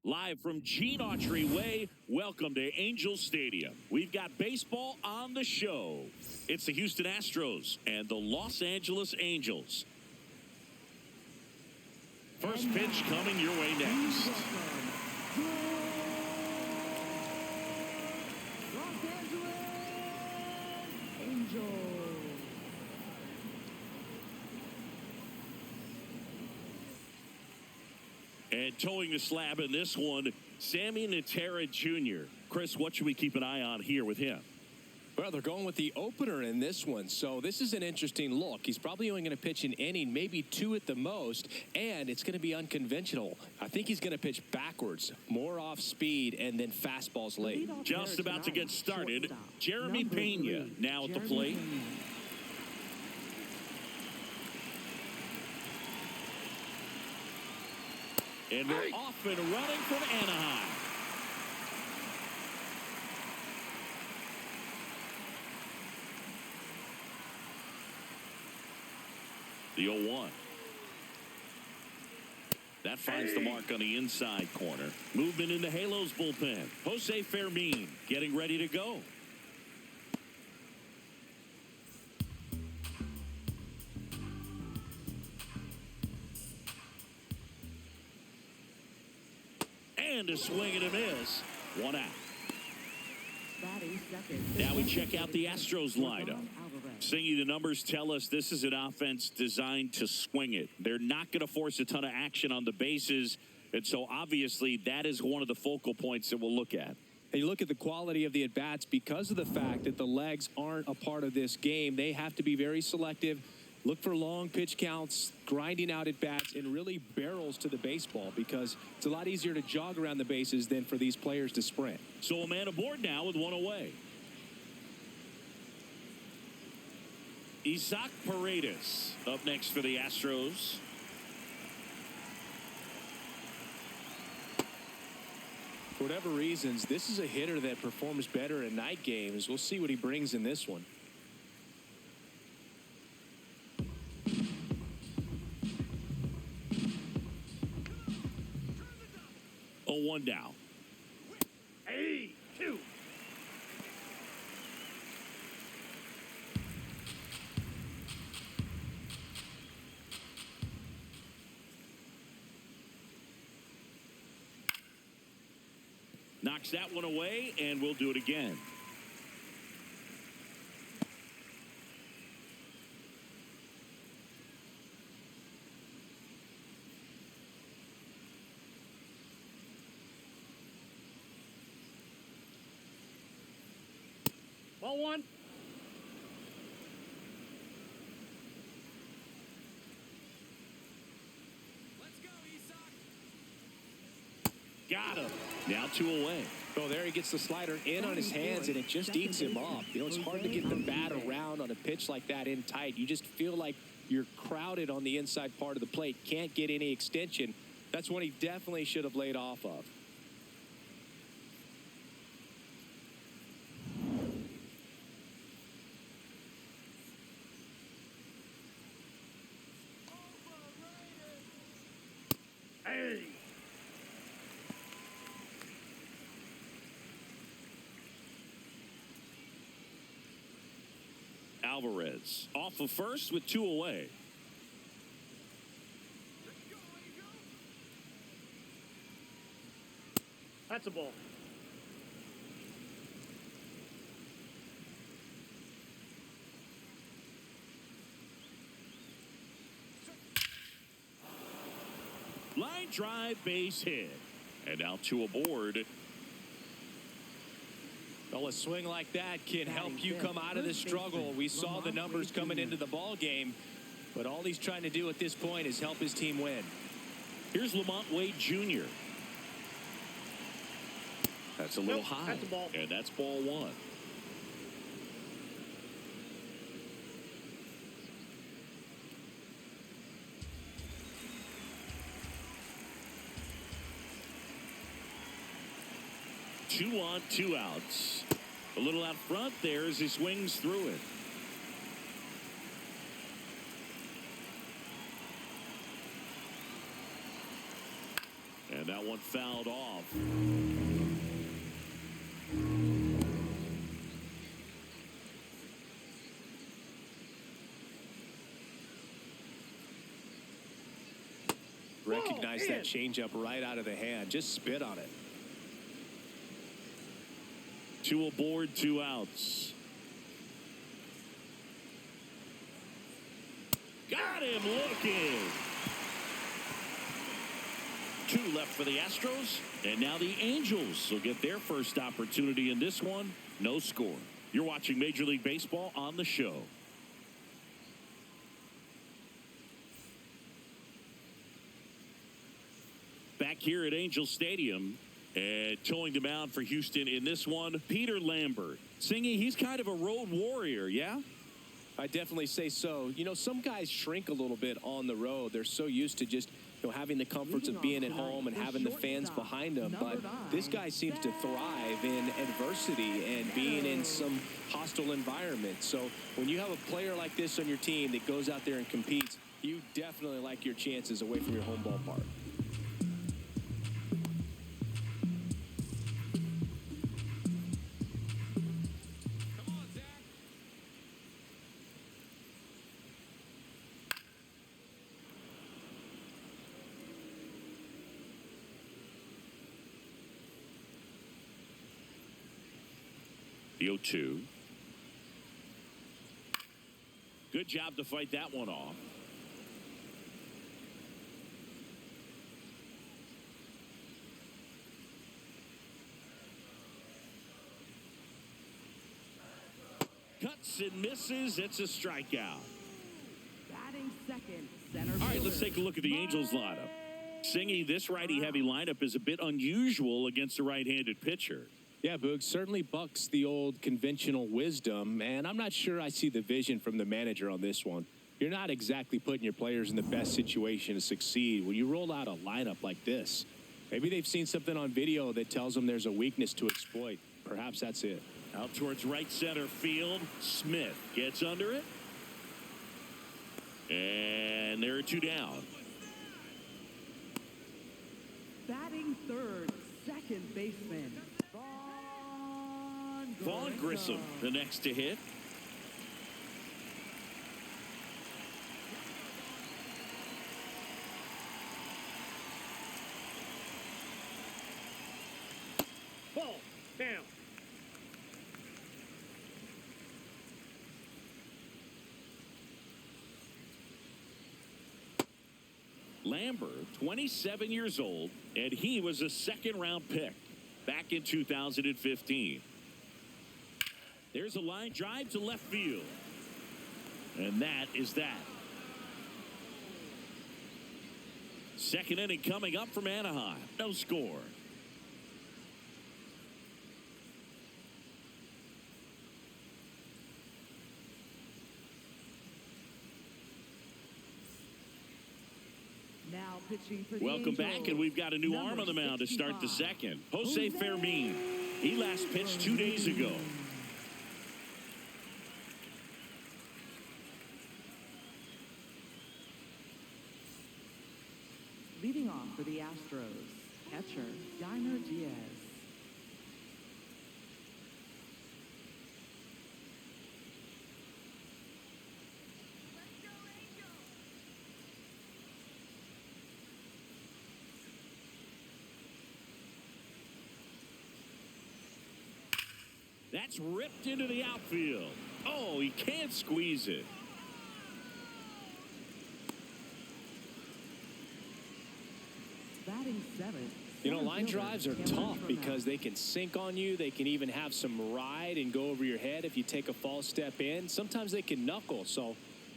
Live from Gene Autry Way, welcome to Angel Stadium. We've got baseball on the show. It's the Houston Astros and the Los Angeles Angels. First pitch coming your way next. Los Angeles Angels. And towing the slab in this one, Sammy Natera Jr. Chris, what should we keep an eye on here with him? Well, they're going with the opener in this one, so this is an interesting look. He's probably only going to pitch an inning, maybe two at the most, and it's going to be unconventional. I think he's going to pitch backwards, more off speed, and then fastballs late. Just about to get started, Jeremy Pena now at the plate. And we're off and running from Anaheim. The 0-1. That finds the mark on the inside corner. Movement in the Halos bullpen. Jose Fermin getting ready to go. And a swing and a miss. One out. Now we check out the Astros lineup. Singy, the numbers tell us this is an offense designed to swing it. They're not going to force a ton of action on the bases. And so obviously that is one of the focal points that we'll look at. And you look at the quality of the at-bats because of the fact that the legs aren't a part of this game. They have to be very selective. Look for long pitch counts, grinding out at bats, and really barrels to the baseball because it's a lot easier to jog around the bases than for these players to sprint. So a man aboard now with one away. Isaac Paredes up next for the Astros. For whatever reasons, this is a hitter that performs better in night games. We'll see what he brings in this one. 0-1 down. 2. Knocks that one away, and we'll do it again. Ball 1. Let's go, Isaac. Got him. Now 2 away. Oh, there he gets the slider in on his hands, and it just eats him up. You know, it's hard to get the bat around on a pitch like that in tight. You just feel like you're crowded on the inside part of the plate. Can't get any extension. That's one he definitely should have laid off of. Alvarez off of first with 2 away. That's a ball. Line drive, base hit. And now 2 aboard. Well, a swing like that can help you come out of the struggle. We saw the numbers coming into the ball game, but all he's trying to do at this point is help his team win. Here's Lamont Wade Jr. That's a little high. That's a ball. And that's ball 1. Two on, 2 outs. A little out front there as he swings through it. And that one fouled off. Recognize that changeup right out of the hand. Just spit on it. 2 aboard, 2 outs. Got him looking. 2 left for the Astros. And now the Angels will get their first opportunity in this one. No score. You're watching Major League Baseball on the show. Back here at Angel Stadium, and towing the mound for Houston in this one, Peter Lambert. Singy, he's kind of a road warrior, yeah? I definitely say so. You know, some guys shrink a little bit on the road. They're so used to just, you know, having the comforts of being at home and having the fans behind them. But this guy seems to thrive in adversity and being in some hostile environment. So when you have a player like this on your team that goes out there and competes, you definitely like your chances away from your home ballpark. The 0-2. Good job to fight that one off. Cuts and misses. It's a strikeout. Batting second, center All right, let's take a look at the Angels lineup. Singy, this righty-heavy lineup is a bit unusual against a right-handed pitcher. Yeah, Boog, certainly bucks the old conventional wisdom, and I'm not sure I see the vision from the manager on this one. You're not exactly putting your players in the best situation to succeed when you roll out a lineup like this. Maybe they've seen something on video that tells them there's a weakness to exploit. Perhaps that's it. Out towards right center field. Smith gets under it. And there are 2 down. Batting third, second baseman. Vaughn Grissom, the next to hit. Ball down. Lambert, 27 years old, and he was a second-round pick back in 2015. There's a line drive to left field. And that is that. Second inning coming up from Anaheim. No score. Now pitching for the Welcome back, Angels, and we've got a new number arm on the mound to start the 65, second. Jose Fermin. He last pitched 2 days ago. Leading off for the Astros, catcher Yainer Diaz. That's ripped into the outfield. Oh, he can't squeeze it. Batting seventh. You know, line center drives are fielder tough Cameron because they can sink on you. They can even have some ride and go over your head if you take a false step in. Sometimes they can knuckle. So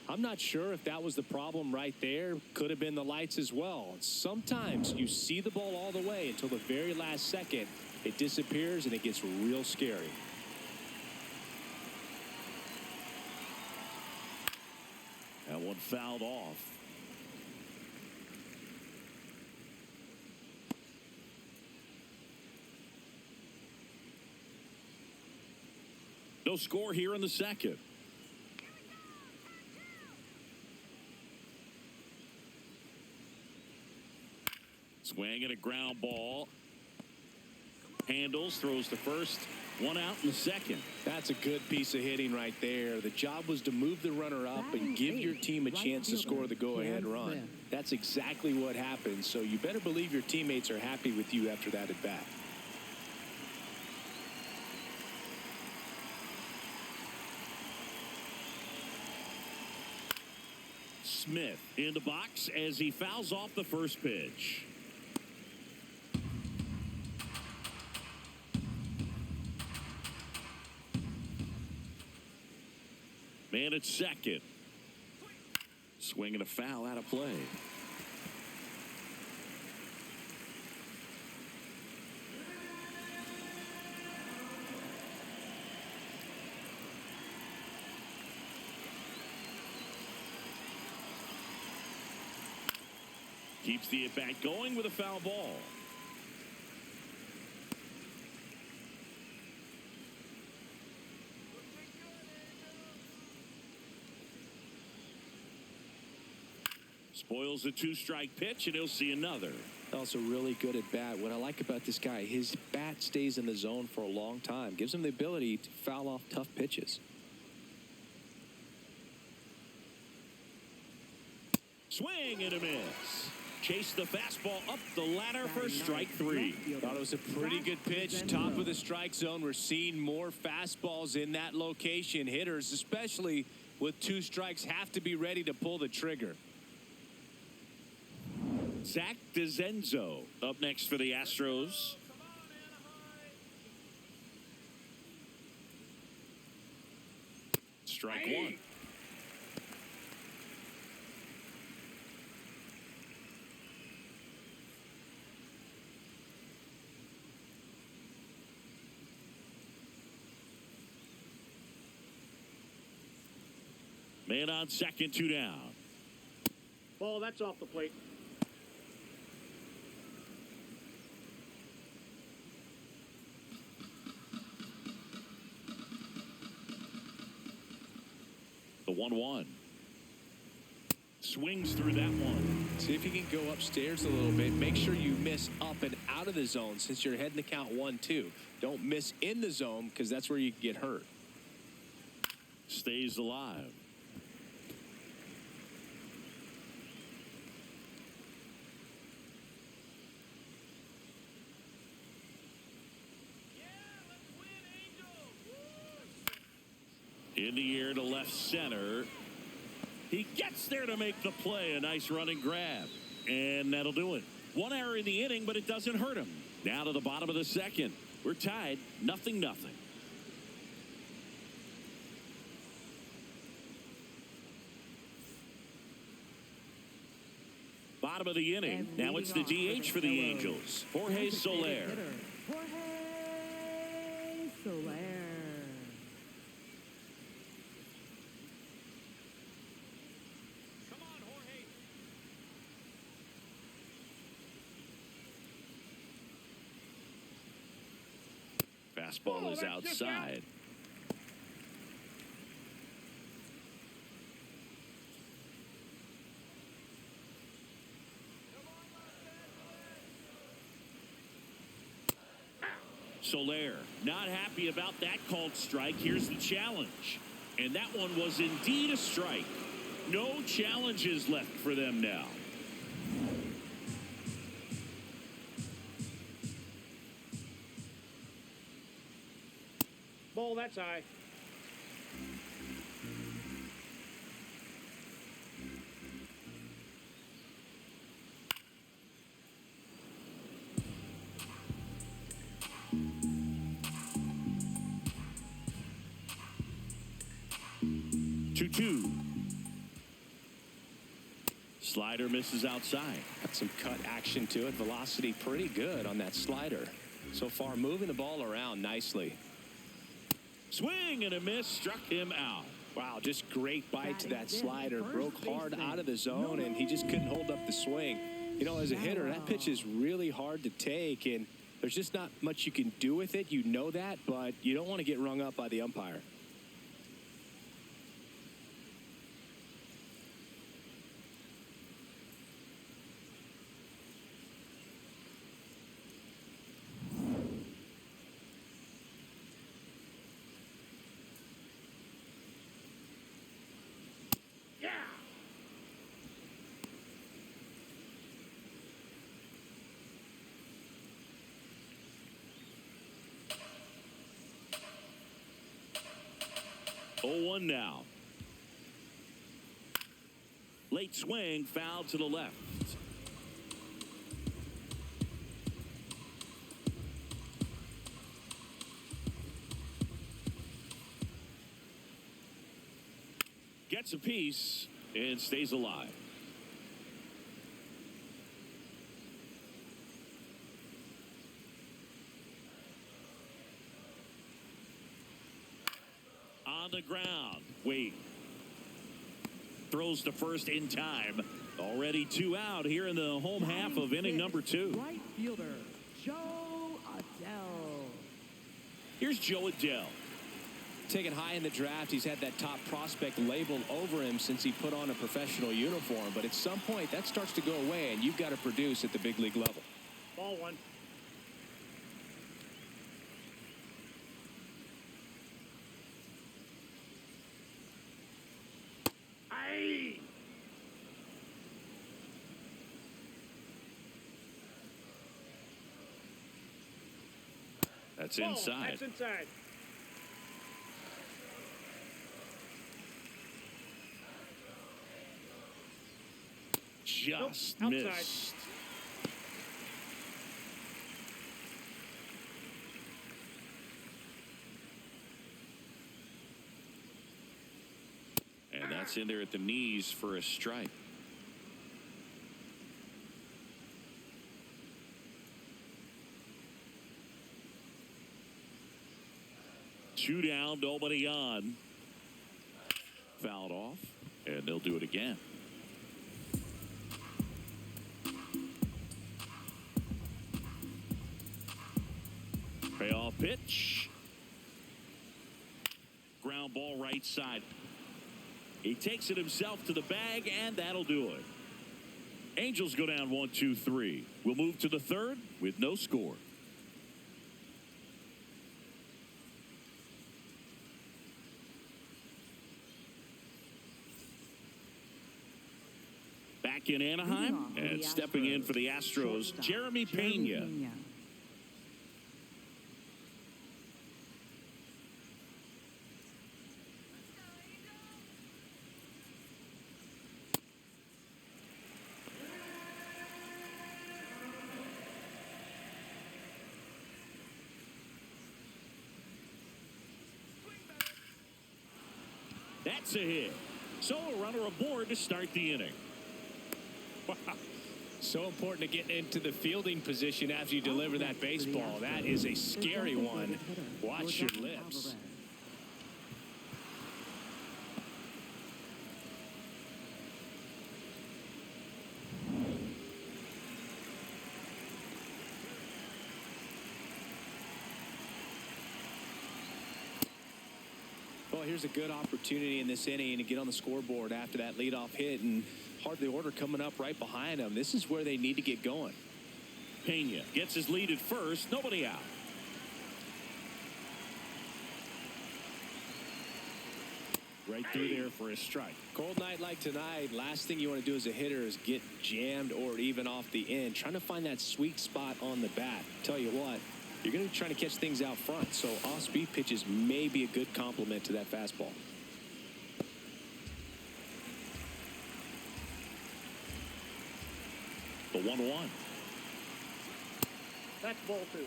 I'm not sure if that was the problem right there. Could have been the lights as well. Sometimes you see the ball all the way until the very last second. It disappears and it gets real scary. That one fouled off. No score here in the second. Swing and a ground ball. Handles, throws to first. One out in the second. That's a good piece of hitting right there. The job was to move the runner up and give your team a chance to score the go-ahead run. That's exactly what happened. So you better believe your teammates are happy with you after that at bat. Smith in the box as he fouls off the first pitch. Man at second. Swinging a foul out of play. Keeps the at-bat going with a foul ball. Spoils a two-strike pitch, and he'll see another. Also really good at bat. What I like about this guy, his bat stays in the zone for a long time. Gives him the ability to foul off tough pitches. Swing and a miss. Chase the fastball up the ladder for strike three. Thought it was a pretty good pitch. Top of the strike zone. We're seeing more fastballs in that location. Hitters, especially with two strikes, have to be ready to pull the trigger. Zach DeZenzo up next for the Astros. Strike one. Man on second, two down. Ball, that's off the plate. The 1-1. Swings through that one. See if you can go upstairs a little bit. Make sure you miss up and out of the zone since you're heading to count 1-2. Don't miss in the zone because that's where you can get hurt. Stays alive. In the air to left center. He gets there to make the play. A nice running grab. And that'll do it. One error in the inning, but it doesn't hurt him. Now to the bottom of the second. We're tied 0-0. Bottom of the inning. Now it's the DH for the Angels. Jorge Soler. Jorge Soler. Fastball is outside. Soler not happy about that called strike. Here's the challenge. And that one was indeed a strike. No challenges left for them now. Ball, that's high. Two. Slider misses outside. Got some cut action to it. Velocity pretty good on that slider. So far moving the ball around nicely. Swing and a miss, struck him out. Wow, just great bite to that slider. Broke hard out of the zone, and he just couldn't hold up the swing. You know, as a hitter, that pitch is really hard to take, and there's just not much you can do with it. You know that, but you don't want to get rung up by the umpire. 0-1 now. Late swing, foul to the left. Gets a piece and stays alive. On the ground. Wait. Throws to first in time. Already 2 out here in the home half of inning number 2. Right fielder, Joe Adele. Here's Joe Adele. Taken high in the draft, he's had that top prospect label over him since he put on a professional uniform. But at some point, that starts to go away, and you've got to produce at the big league level. Ball 1. Aye. That's Ball. inside. That's inside. Just Nope, missed. outside. And that's in there at the knees for a strike. Two down, nobody on. Fouled off, and they'll do it again. Payoff pitch. Ground ball right side. He takes it himself to the bag, and that'll do it. Angels go down 1-2-3. We'll move to the third with no score. Back in Anaheim, and stepping in for the Astros, Jeremy Pena. That's a hit. So a runner aboard to start the inning. Wow. So important to get into the fielding position after you deliver that baseball. That is a scary one. Watch your lips. Well, here's a good opportunity in this inning to get on the scoreboard after that leadoff hit, and hardly order coming up right behind them. This is where they need to get going. Pena gets his lead at first. Nobody out. Right through there for a strike. Cold night like tonight, last thing you want to do as a hitter is get jammed or even off the end. Trying to find that sweet spot on the bat. Tell you what, you're going to be trying to catch things out front, so off-speed pitches may be a good complement to that fastball. The 1-1. That's ball 2.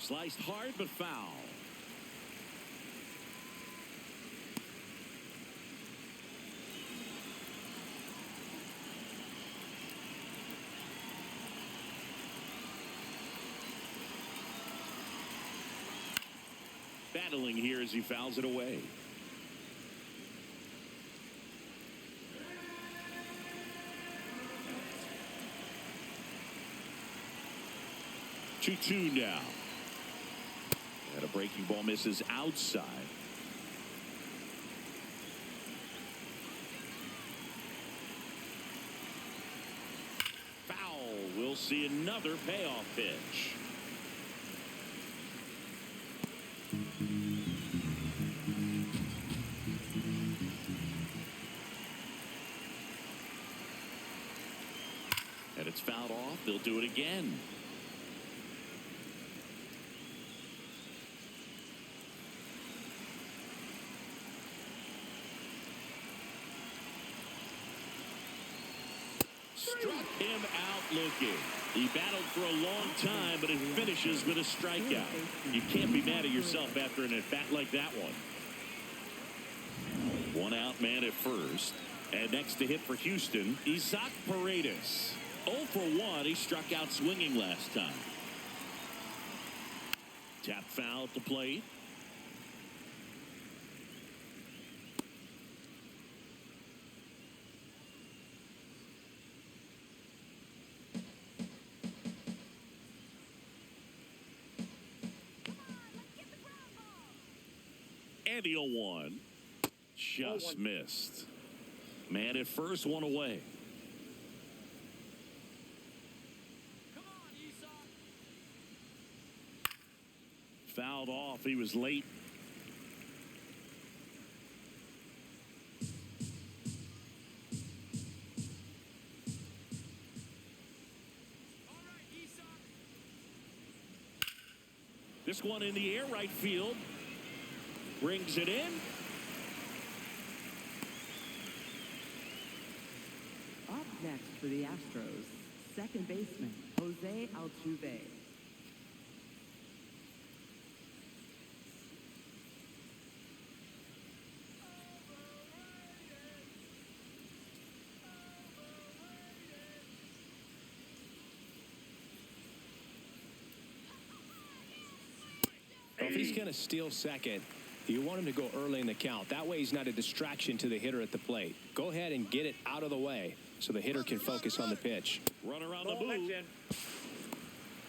Sliced hard but foul. Battling here as he fouls it away. Two now. And a breaking ball misses outside. Foul. We'll see another payoff pitch. And it's fouled off. They'll do it again. Struck him out looking. He battled for a long time, but it finishes with a strikeout. You can't be mad at yourself after an at-bat like that one. One out man at first. And next to hit for Houston, Isaac Paredes. 0 for 1. He struck out swinging last time. Tap foul at the plate. And the 0-1. Just missed. Man at first, one away. Come on, Esau. Fouled off. He was late. All right, Esau. This one in the air, right field. Brings it in. Up next for the Astros, second baseman, Jose Altuve. Well, if he's going to steal second, you want him to go early in the count. That way he's not a distraction to the hitter at the plate. Go ahead and get it out of the way so the hitter can focus on the pitch. Runner on the Ball move. in.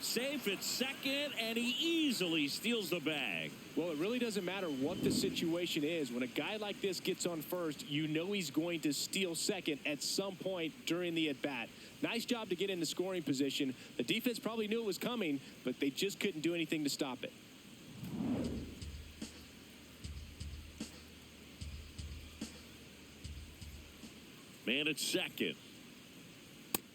Safe at second, and he easily steals the bag. Well, it really doesn't matter what the situation is. When a guy like this gets on first, you know he's going to steal second at some point during the at-bat. Nice job to get in the scoring position. The defense probably knew it was coming, but they just couldn't do anything to stop it. Man at second.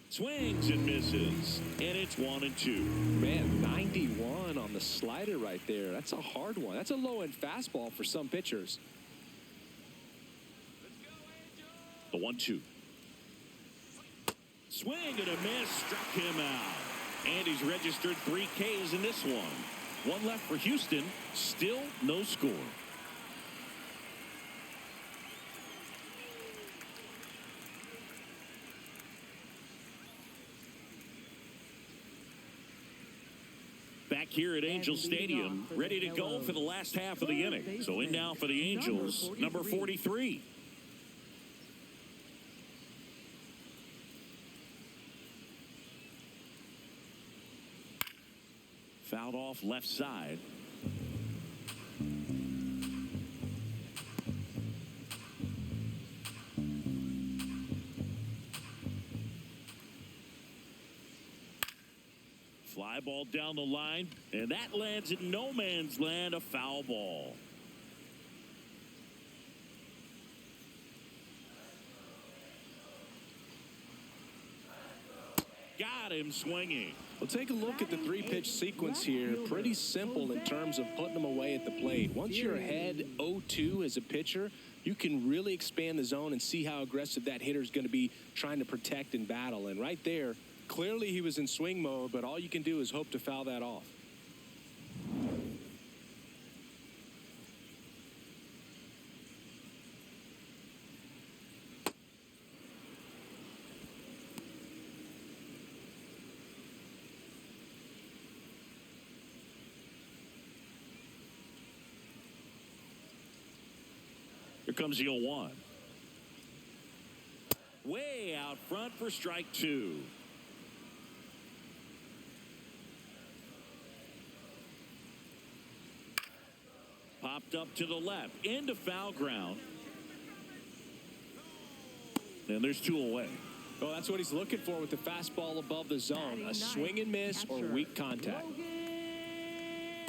Swings and misses. And it's 1-2. Man, 91 on the slider right there. That's a hard one. That's a low-end fastball for some pitchers. The 1-2. Swing and a miss. Struck him out. And he's registered 3 Ks in this one. One left for Houston. Still no score. Back here at Angel Stadium, ready to go for the last half of the inning. So in now for the Angels, number 43. Fouled off left side. Fly ball down the line, and that lands in no man's land, a foul ball. Got him swinging. Well, take a look at the 3-pitch sequence here. Pretty simple in terms of putting them away at the plate. Once you're ahead 0-2 as a pitcher, you can really expand the zone and see how aggressive that hitter is going to be trying to protect and battle. And right there, clearly he was in swing mode, but all you can do is hope to foul that off. Here comes the 0-1. Way out front for strike 2. Popped up to the left into foul ground. And there's 2 away. Well, that's what he's looking for with the fastball above the zone. A swing and miss or weak contact.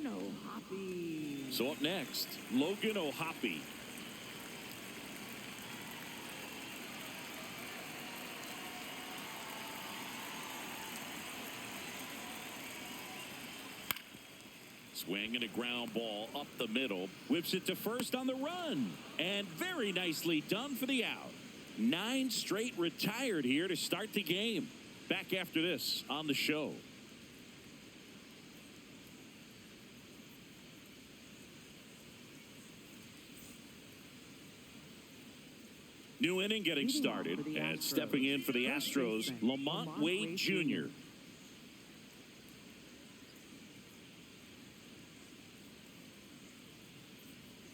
Logan O'Hoppe. So up next, Logan O'Hoppe. Swing and a ground ball up the middle. Whips it to first on the run. And very nicely done for the out. 9 straight retired here to start the game. Back after this on the show. New inning getting started, and stepping in for the Astros, Lamont Wade Jr.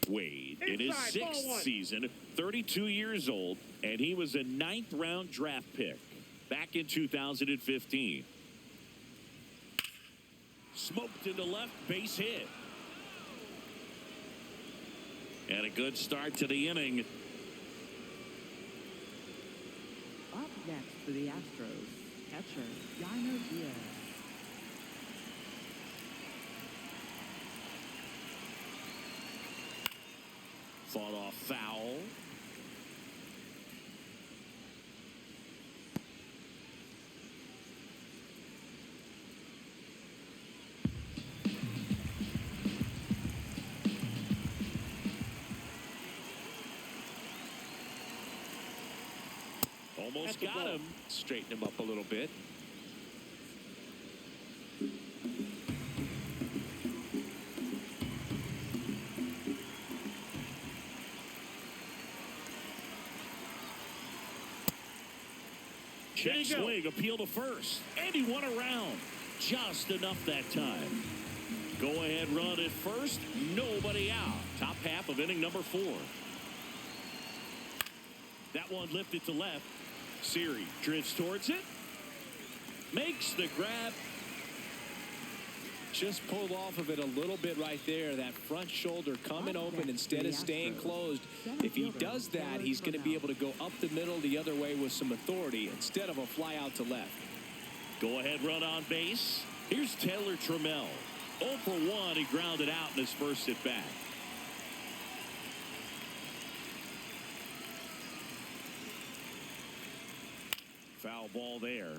Wade in his 6th season, 32 years old, and he was a 9th-round draft pick back in 2015. Smoked into left, base hit. And a good start to the inning. Up next for the Astros, catcher Yainer Diaz. Fought off foul. Almost got him. Straighten him up a little bit. Check swing, appeal to first. And he won around. Just enough that time. Go ahead run at first. Nobody out. Top half of inning number 4. That one lifted to left. Siri drifts towards it. Makes the grab. Just pulled off of it a little bit right there. That front shoulder coming open instead of staying closed. If he does that, he's going to be able to go up the middle the other way with some authority instead of a fly out to left. Go ahead run on base. Here's Taylor Trammell. 0 for 1. He grounded out in his first at bat. Foul ball there.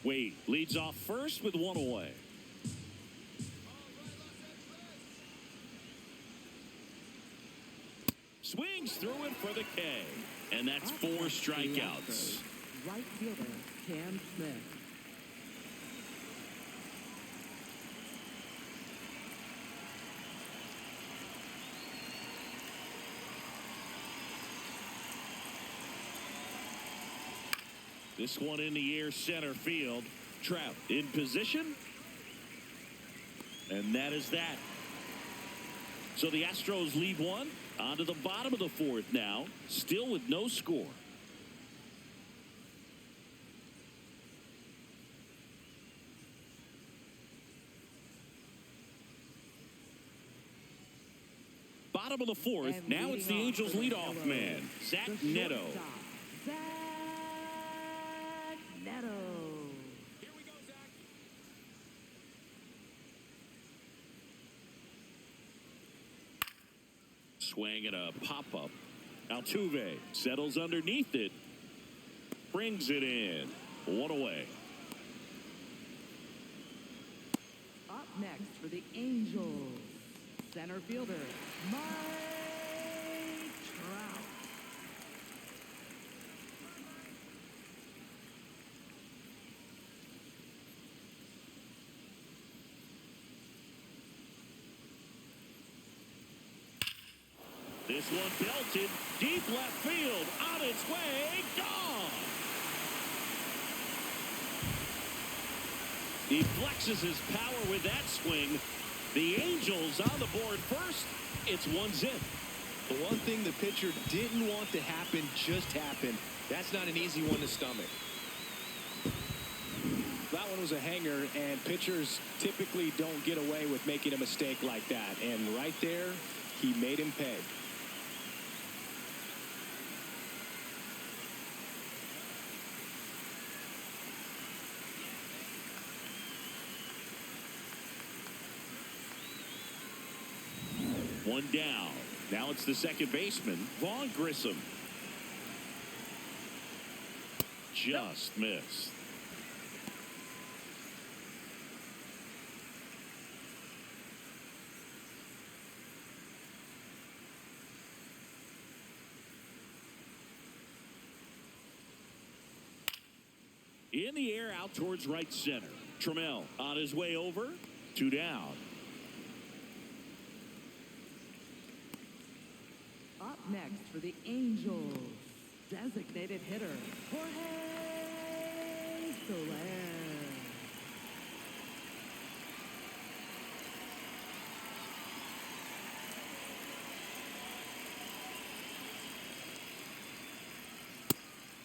Wade leads off first with 1 away. Swings through it for the K. And that's 4 strikeouts. Right fielder Cam Smith. This one in the air, center field. Trout in position. And that is that. So the Astros lead 1. On to the bottom of the 4th now. Still with no score. Bottom of the 4th. And now it's the Angels leadoff man, Zach Neto. Zach Neto. Here we go, Zach. Swing and a pop-up. Altuve settles underneath it. Brings it in. 1 away. Up next for the Angels, center fielder Mike Trout. This one belted deep left field. On its way. Gone. He flexes his power with that swing. The Angels on the board first. It's 1-0. The one thing the pitcher didn't want to happen just happened. That's not an easy one to stomach. that one was a hanger, and pitchers typically don't get away with making a mistake like that. And right there, he made him pay. One down. Now it's the second baseman, Vaughn Grissom. Just missed. In the air, out towards right center. Trammell on his way over. 2 down. Up next for the Angels, designated hitter, Jorge Soler.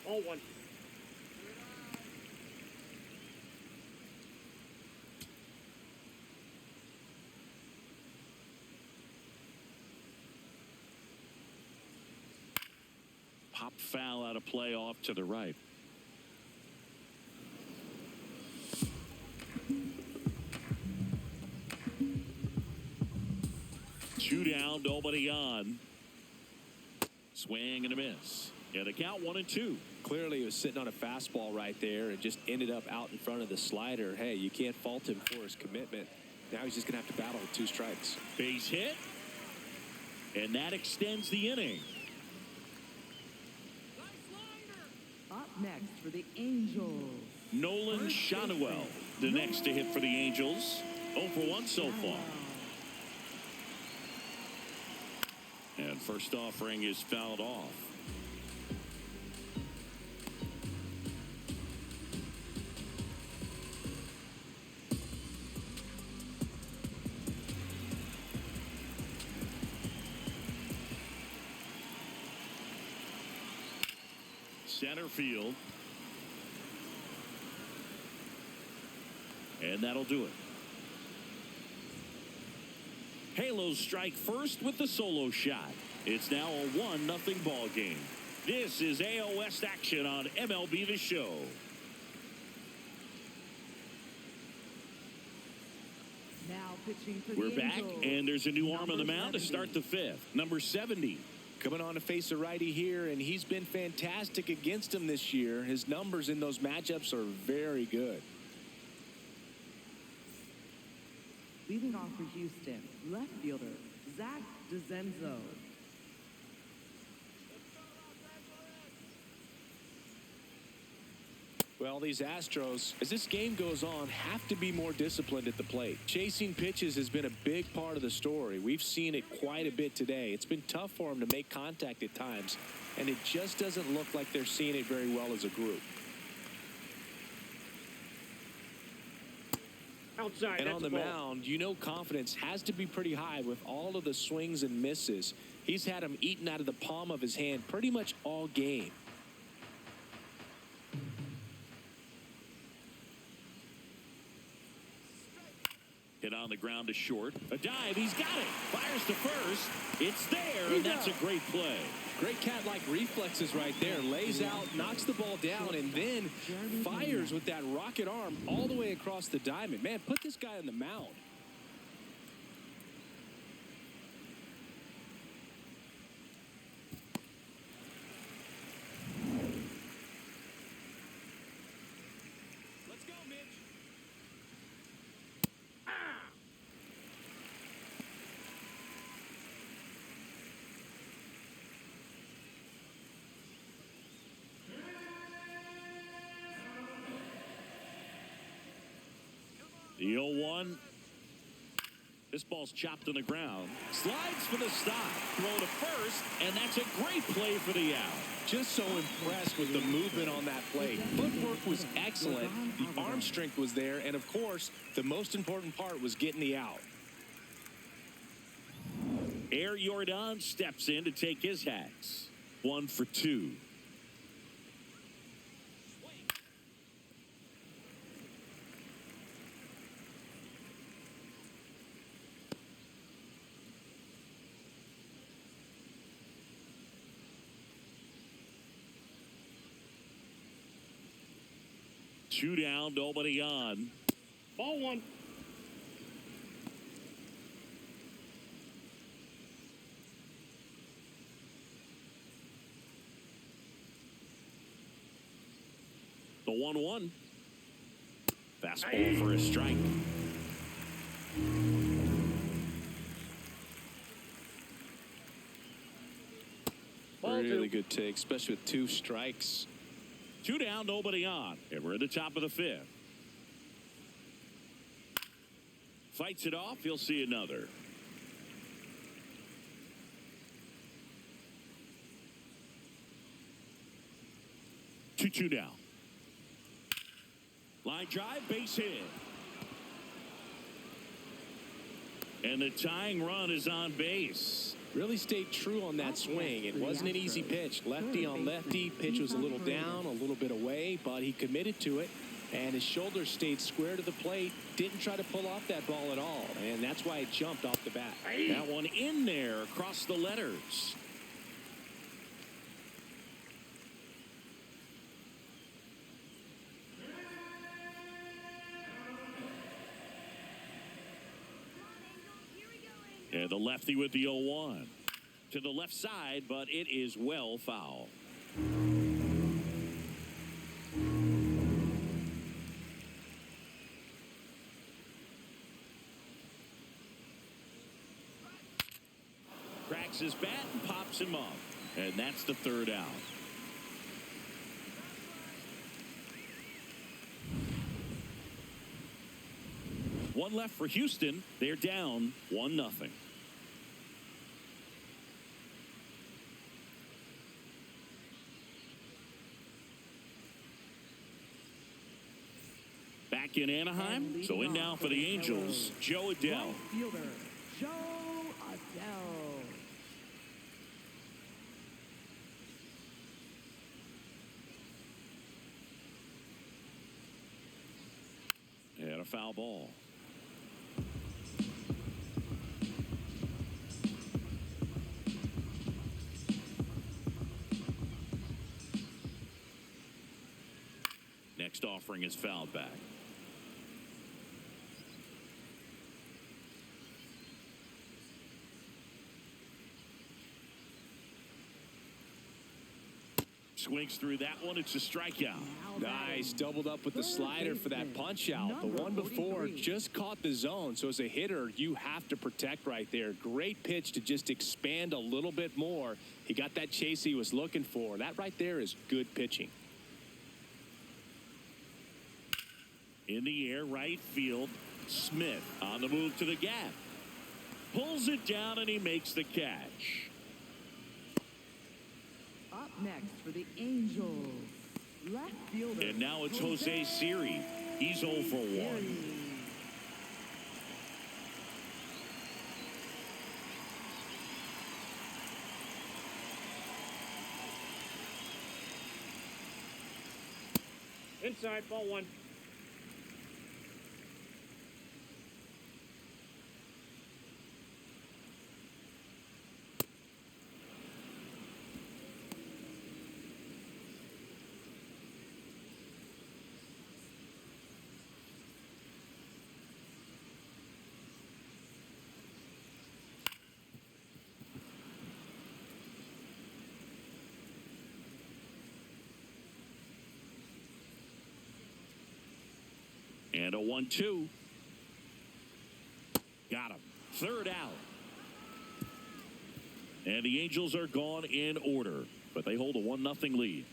Ball 1. Pop foul out of play off to the right. Two down, nobody on. Swing and a miss. Yeah, the count 1-2. Clearly, he was sitting on a fastball right there and just ended up out in front of the slider. Hey, you can't fault him for his commitment. Now he's just going to have to battle with 2 strikes. Base hit. And that extends the inning. Up next for the Angels, Nolan Shanuel, the next to hit for the Angels. 0 for 1 so far. And first offering is fouled off. Center field. And that'll do it. Halos strike first with the solo shot. It's now a 1-0 ball game. This is AL West action on MLB The Show. now pitching for the We're back, Angels, and there's a new arm on the number mound to 70. start the 5th. Number 70. Coming on to face a righty here, and he's been fantastic against him this year. His numbers in those matchups are very good. Leading off for Houston, left fielder, Zach DeZenzo. Well, these Astros, as this game goes on, have to be more disciplined at the plate. Chasing pitches has been a big part of the story. We've seen it quite a bit today. It's been tough for them to make contact at times, and it just doesn't look like they're seeing it very well as a group. Outside. And That's on the a ball. mound, you know confidence has to be pretty high with all of the swings and misses. He's had them eaten out of the palm of his hand pretty much all game. Hit on the ground to short. A dive. He's got it. Fires to first. It's there, and that's a great play. Great cat-like reflexes right there. Lays out, knocks the ball down, and then fires with that rocket arm all the way across the diamond. Man, put this guy on the mound. Let's go, Mitch. The 0-1. This ball's chopped on the ground. Slides for the stop. Throw to first, and that's a great play for the out. Just so impressed with the movement on that play. Footwork was excellent. The arm strength was there. And, of course, the most important part was getting the out. Air Jordan steps in to take his hacks. 1 for 2. 2 down, nobody on. Ball one. The 1-1. Fastball for a strike. Really good take, especially with 2 strikes. 2 down, nobody on. And we're at the top of the 5th. Fights it off. He'll see another. Two down. Line drive, base hit. And the tying run is on base. Really stayed true on that swing. It wasn't an easy pitch. Lefty on lefty. Pitch was a little down, a little bit away, but he committed to it. And his shoulder stayed square to the plate. Didn't try to pull off that ball at all. And that's why it jumped off the bat. That one in there across the letters. And the lefty with the 0-1. To the left side, but it is well foul. Cracks his bat and pops him up. And that's the 3rd out. One left for Houston. They're down 1-0. Back in Anaheim. So in now for the Angels, Joe Adell. Right fielder, Joe Adell. And a foul ball. Next offering is fouled back. Swings through that one. It's a strikeout. Nice. Doubled up with the slider for that punch out. The one before just caught the zone. So as a hitter, you have to protect right there. Great pitch to just expand a little bit more. He got that chase he was looking for. That right there is good pitching. In the air, right field. Smith on the move to the gap. Pulls it down and he makes the catch. Up next for the Angels, left fielder. And now it's Jose Siri. He's 0 for 1. Inside, ball one. And a 1-2. Got him. 3rd out. And the Angels are gone in order, but they hold a 1-0 lead.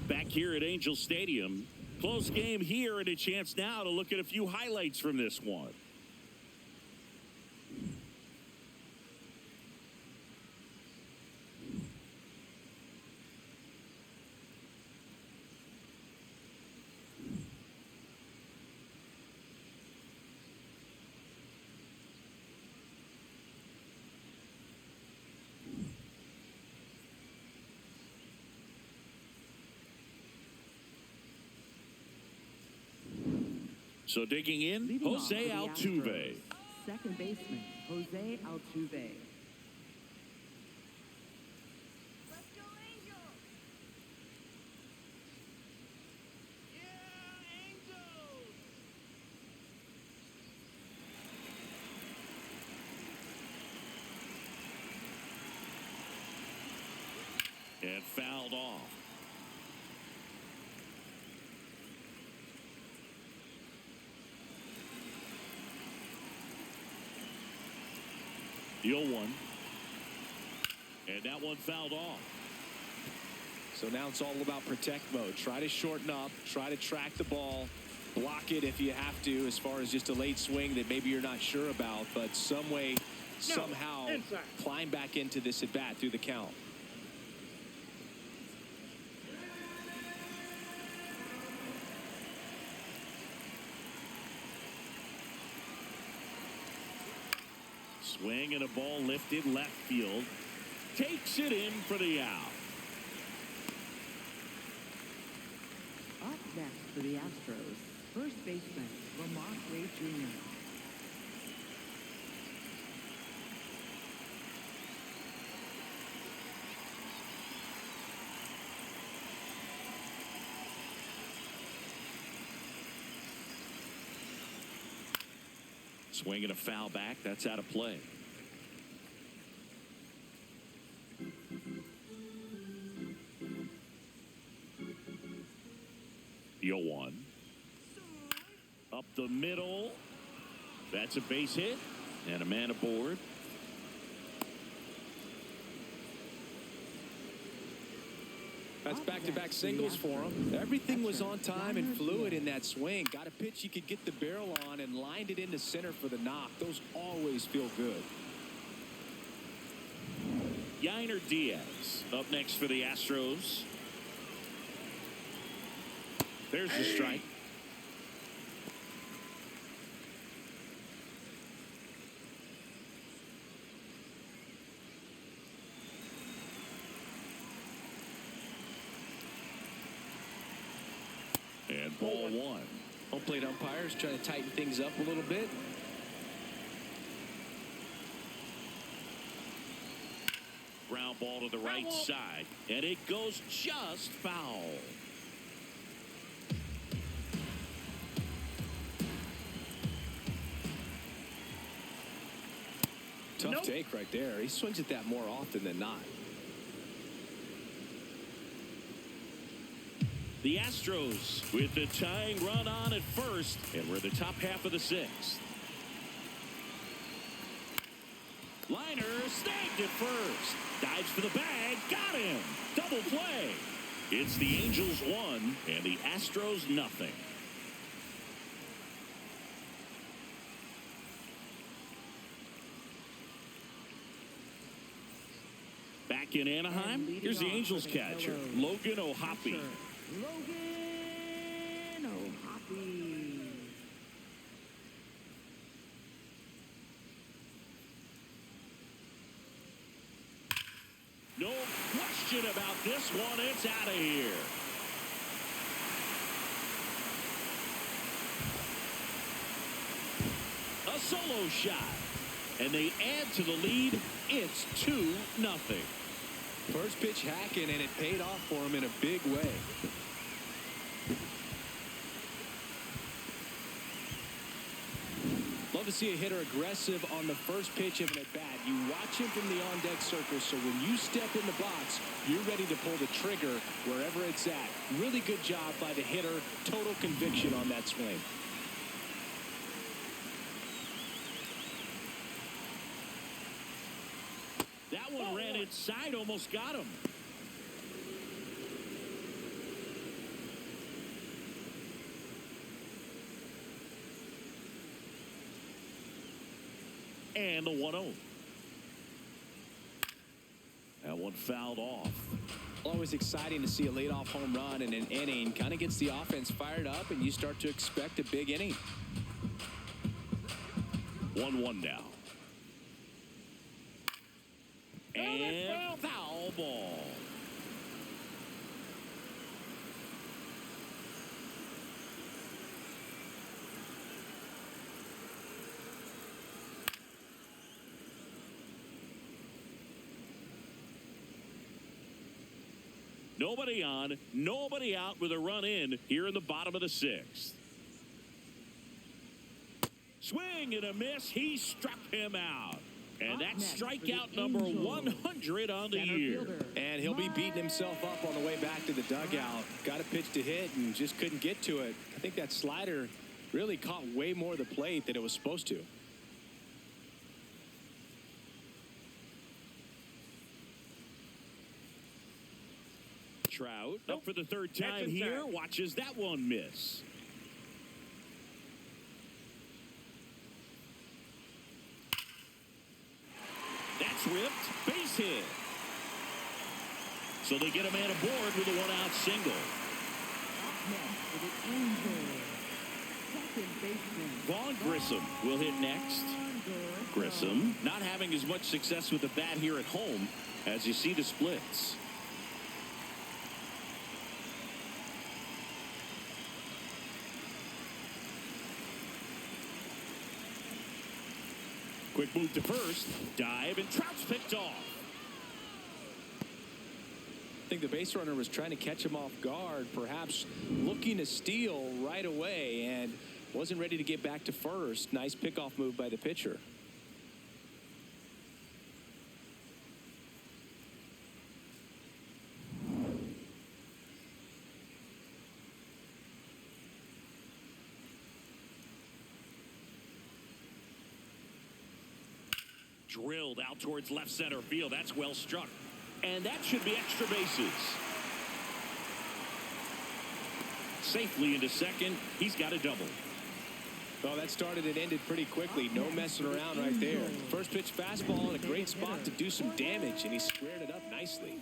Back here at Angel Stadium. Close game here and a chance now to look at a few highlights from this one. So digging in, Leading off Jose for the Altuve. Astros, second baseman, Jose Altuve. Let's go, Angels! Yeah, Angels! And fouled off. The 0-1. And that one fouled off. So now it's all about protect mode. Try to shorten up, try to track the ball, block it if you have to, as far as just a late swing that maybe you're not sure about, but some way, somehow inside. climb back into this at bat through the count. Swing and a ball lifted left field. Takes it in for the out. Up next for the Astros, first baseman, Lamont Ray Jr. Swing and a foul back. That's out of play. The 0-1. Up the middle. That's a base hit. And a man aboard. That's back-to-back singles for him. Everything was on time and fluid in that swing. Got a pitch he could get the barrel on and lined it into center for the knock. Those always feel good. Yainer Diaz up next for the Astros. There's the strike. And ball one. Home plate umpires trying to tighten things up a little bit. Ground ball to the right side. And it goes just foul. Tough take right there. He swings at that more often than not. The Astros with the tying run on at first, and we're in the top half of the sixth. Liner snagged at first. Dives for the bag. Got him. Double play. It's the Angels 1 and the Astros nothing. Back in Anaheim, here's the Angels catcher, Logan O'Hoppe. Logan O'Hoppe. No question about this one. It's out of here. A solo shot. And they add to the lead. It's 2-0. First pitch hacking, and it paid off for him in a big way. Love to see a hitter aggressive on the first pitch of an at-bat. You watch him from the on-deck circle, so when you step in the box, you're ready to pull the trigger wherever it's at. Really good job by the hitter. Total conviction on that swing. That one ran inside, almost got him. And the 1-0. That one fouled off. Always exciting to see a leadoff home run in an inning. Kind of gets the offense fired up, and you start to expect a big inning. 1-1 now. And foul ball. Nobody on, nobody out with a run in here in the bottom of the 6th. Swing and a miss. He struck him out. And that's strikeout number 100 on the year. And he'll be beating himself up on the way back to the dugout. Got a pitch to hit and just couldn't get to it. I think that slider really caught way more of the plate than it was supposed to. Trout up for the 3rd time here. Watches that one miss. That's ripped. Base hit. So they get a man aboard with a 1-out single. Next for the Angels, second baseman Vaughn Grissom will hit next. Grissom not having as much success with the bat here at home as you see the splits. Quick move to first. Dive, and Trout's picked off. I think the base runner was trying to catch him off guard, perhaps looking to steal right away, and wasn't ready to get back to first. Nice pickoff move by the pitcher. Drilled out towards left center field. That's well struck. And that should be extra bases. Safely into second. He's got a double. Well, that started and ended pretty quickly. No messing around right there. First pitch fastball in a great spot to do some damage, and he squared it up nicely.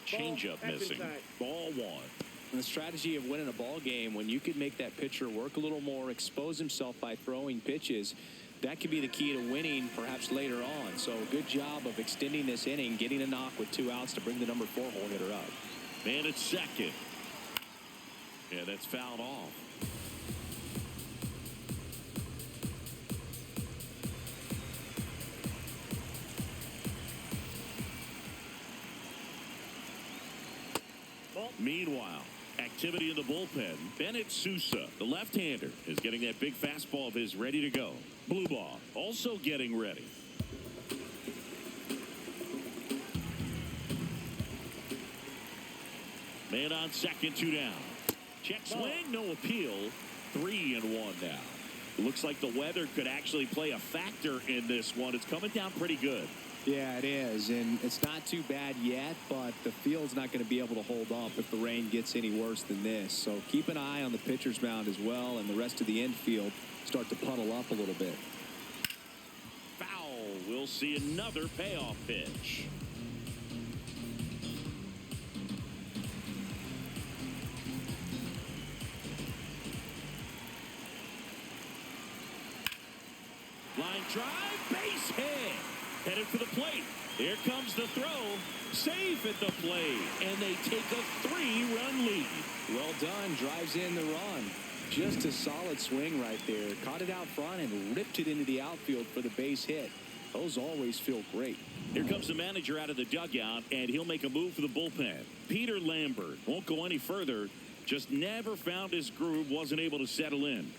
Changeup missing. Ball 1. And the strategy of winning a ball game, when you could make that pitcher work a little more, expose himself by throwing pitches, that could be the key to winning perhaps later on. So good job of extending this inning, getting a knock with 2 outs to bring the number 4 hole hitter up. Man at second. Yeah, that's fouled off. Meanwhile, activity in the bullpen. Bennett Sousa, the left-hander, is getting that big fastball of his ready to go. Blue ball also getting ready. Man on second, 2 down. Check swing, no appeal. 3-1 now. It looks like the weather could actually play a factor in this one. It's coming down pretty good. Yeah, it is, and it's not too bad yet, but the field's not going to be able to hold up if the rain gets any worse than this. So keep an eye on the pitcher's mound as well, and the rest of the infield start to puddle up a little bit. Foul. We'll see another payoff pitch. Line drive, base hit. Headed for the plate. Here comes the throw. Safe at the plate. And they take a 3-run lead. Well done. Drives in the run. Just a solid swing right there. Caught it out front and ripped it into the outfield for the base hit. Those always feel great. Here comes the manager out of the dugout, and he'll make a move for the bullpen. Peter Lambert won't go any further. Just never found his groove. Wasn't able to settle in.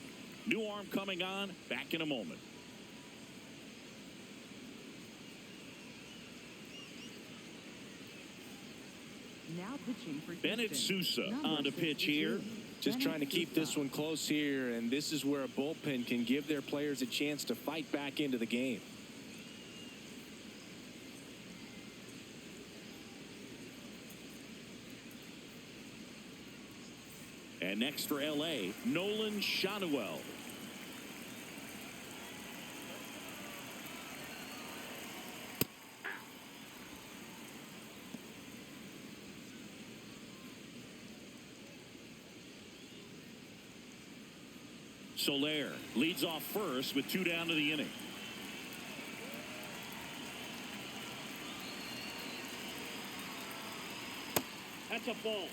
New arm coming on. Back in a moment. Now pitching for Bennett Houston, Sousa number on the pitch 62. here. Just Bennett trying to keep Sousa. this one close here, and this is where a bullpen can give their players a chance to fight back into the game. And next for L.A., Nolan Shanuel. Soler leads off first with 2 down to the inning. That's a ball.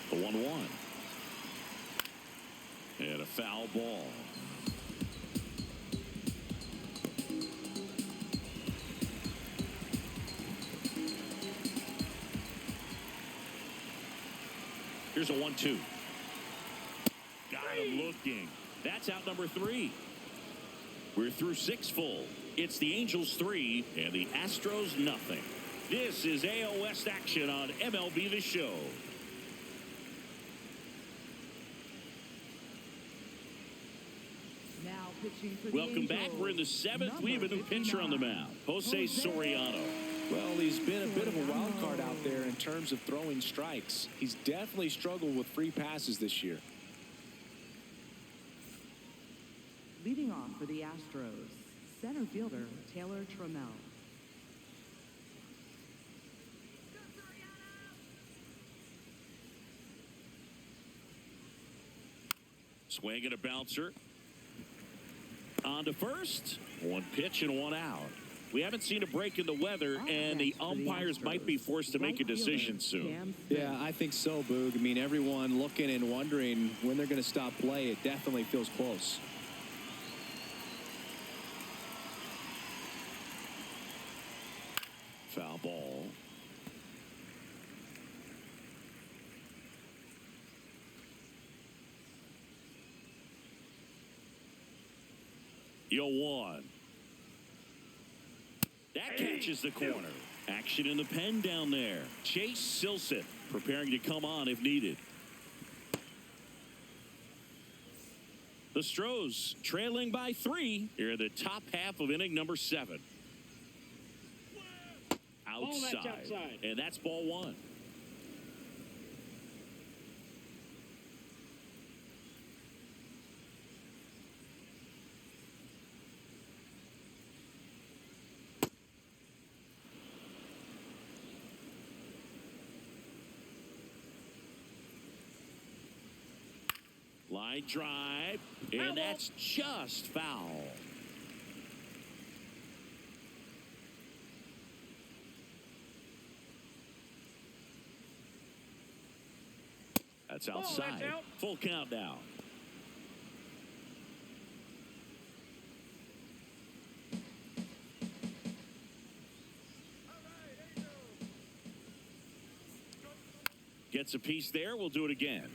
The 1-1. And a foul ball. Here's a 1-2. Got him looking. That's out number 3. We're through 6 full. It's the Angels 3 and the Astros nothing. This is AL West action on MLB The Show. Now pitching for the Welcome back. Angels, We're in the 7th. We have a new number pitcher on the 59, mound, Jose Soriano. Well, he's been a bit of a wild card out there in terms of throwing strikes. He's definitely struggled with free passes this year. Leading off for the Astros, center fielder Taylor Trammell. Swing and a bouncer. On to first. 1 pitch and 1 out. We haven't seen a break in the weather, and the umpires might be forced to make a decision soon. Yeah, I think so, Boog. I mean, everyone looking and wondering when they're going to stop play. It definitely feels close. Foul ball. Yo, 1. That catches the corner. Action in the pen down there. Chase Silseth preparing to come on if needed. The Astros trailing by 3 here in the top half of inning number 7. That's outside. And that's ball 1. Line drive, and that's just foul. That's outside. That's out. Full count now. Gets a piece there. We'll do it again.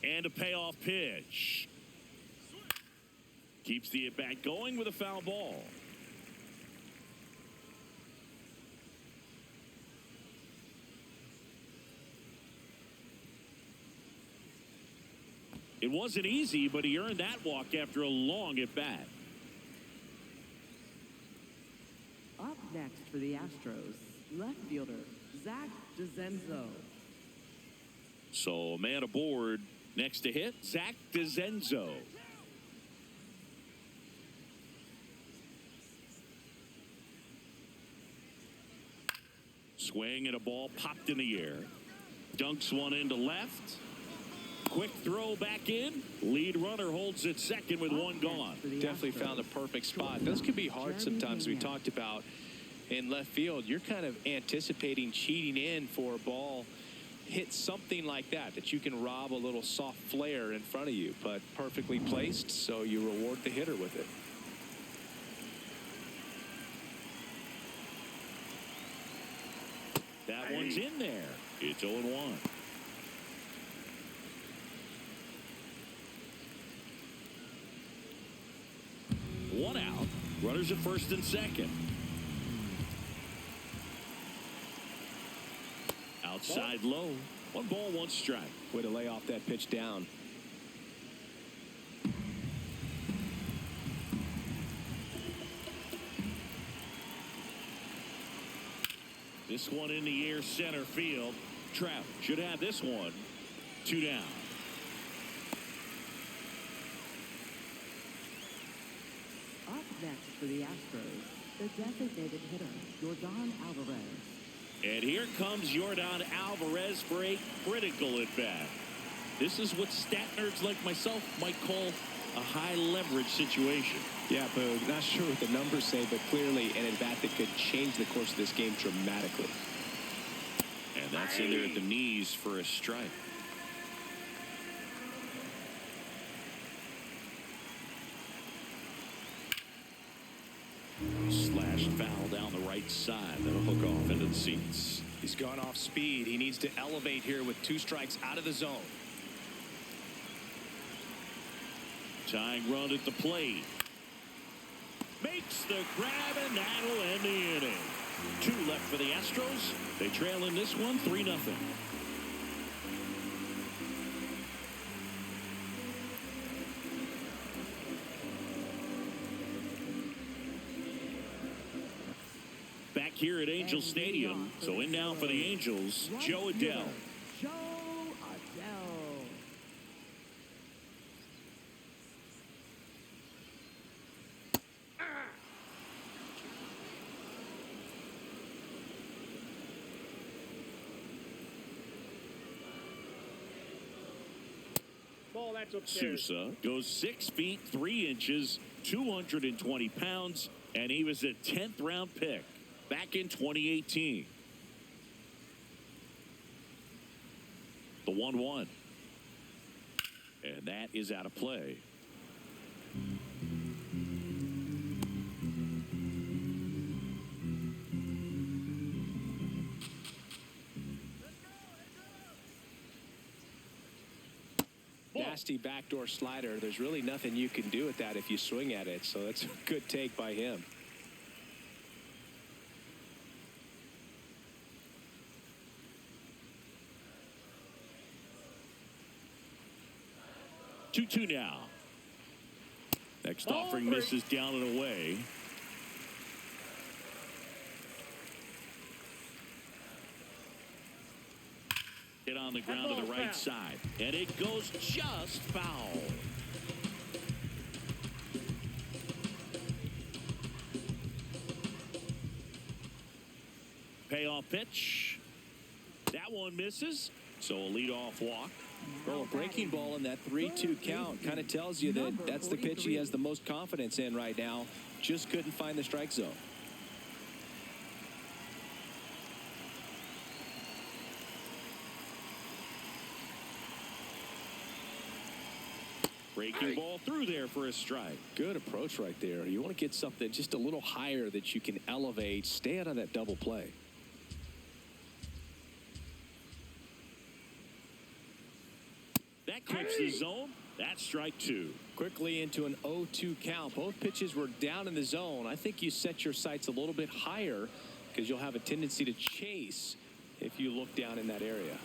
And a payoff pitch. Keeps the at-bat going with a foul ball. It wasn't easy, but he earned that walk after a long at-bat. Up next for the Astros, left fielder Zach DeZenzo. So a man aboard next to hit, Zach DeZenzo. Swing and a ball popped in the air. Dunks one into left. Quick throw back in. Lead runner holds it second with 1 gone. Definitely found the perfect spot. Those can be hard sometimes. We talked about in left field. You're kind of anticipating cheating in for a ball. Hit something like that you can rob a little soft flare in front of you, but perfectly placed, so you reward the hitter with it. That one's in there. It's 0-1. One out. Runners at first and second. Outside low. 1 ball, 1 strike. Way to lay off that pitch down. This one in the air, center field. Trout should have this one. 2 down. Up next for the Astros, The designated hitter, Yordan Alvarez. And here comes Yordan Alvarez for a critical at-bat. This is what stat nerds like myself might call a high-leverage situation. Yeah, Boog, not sure what the numbers say, but clearly an at-bat that could change the course of this game dramatically. And that's in there at the knees for a strike. Slash foul down the right side. That'll hook off into the seats. He's gone off speed. He needs to elevate here with 2 strikes out of the zone. Tying run at the plate. Makes the grab, and that'll end the inning. 2 left for the Astros. They trail in this one 3-0. Back here at Angel Stadium. So in now for the Angels, Joe Adell. Joe Adell. Ball, that's upstairs. Sousa goes 6 feet 3 inches, 220 pounds, and he was a 10th round pick back in 2018. The 1-1. And that is out of play. Nasty backdoor slider. There's really nothing you can do with that if you swing at it. So that's a good take by him. Two now. Next offering misses down and away. Hit on the ground to the right side, and it goes just foul. Payoff pitch. That one misses, so a leadoff walk. Well, a breaking ball in that 3-2 count kind of tells you that that's the pitch he has the most confidence in right now. Just couldn't find the strike zone. Breaking ball through there for a strike. Good approach right there. You want to get something just a little higher that you can elevate. Stay out of that double play. That clips the zone. That's strike 2. Quickly into an 0-2 count. Both pitches were down in the zone. I think you set your sights a little bit higher because you'll have a tendency to chase if you look down in that area.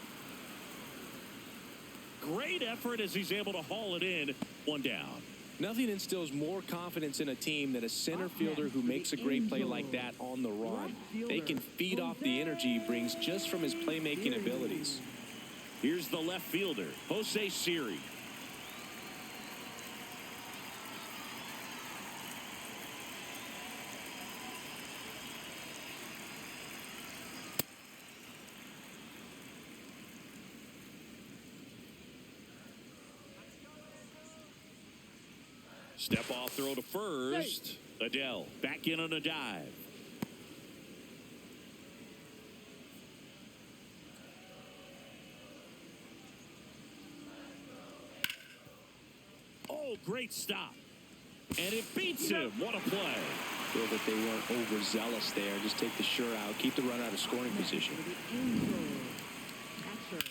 Great effort as he's able to haul it in. 1 down. Nothing instills more confidence in a team than a center fielder who makes a great play like that on the run. They can feed off the energy he brings just from his playmaking abilities. Here's the left fielder, Jose Siri. Step off throw to first. Adell back in on a dive. Oh, great stop. And it beats him. What a play. Feel that they weren't overzealous there. Just take the sure out. Keep the run out of scoring position. Catcher,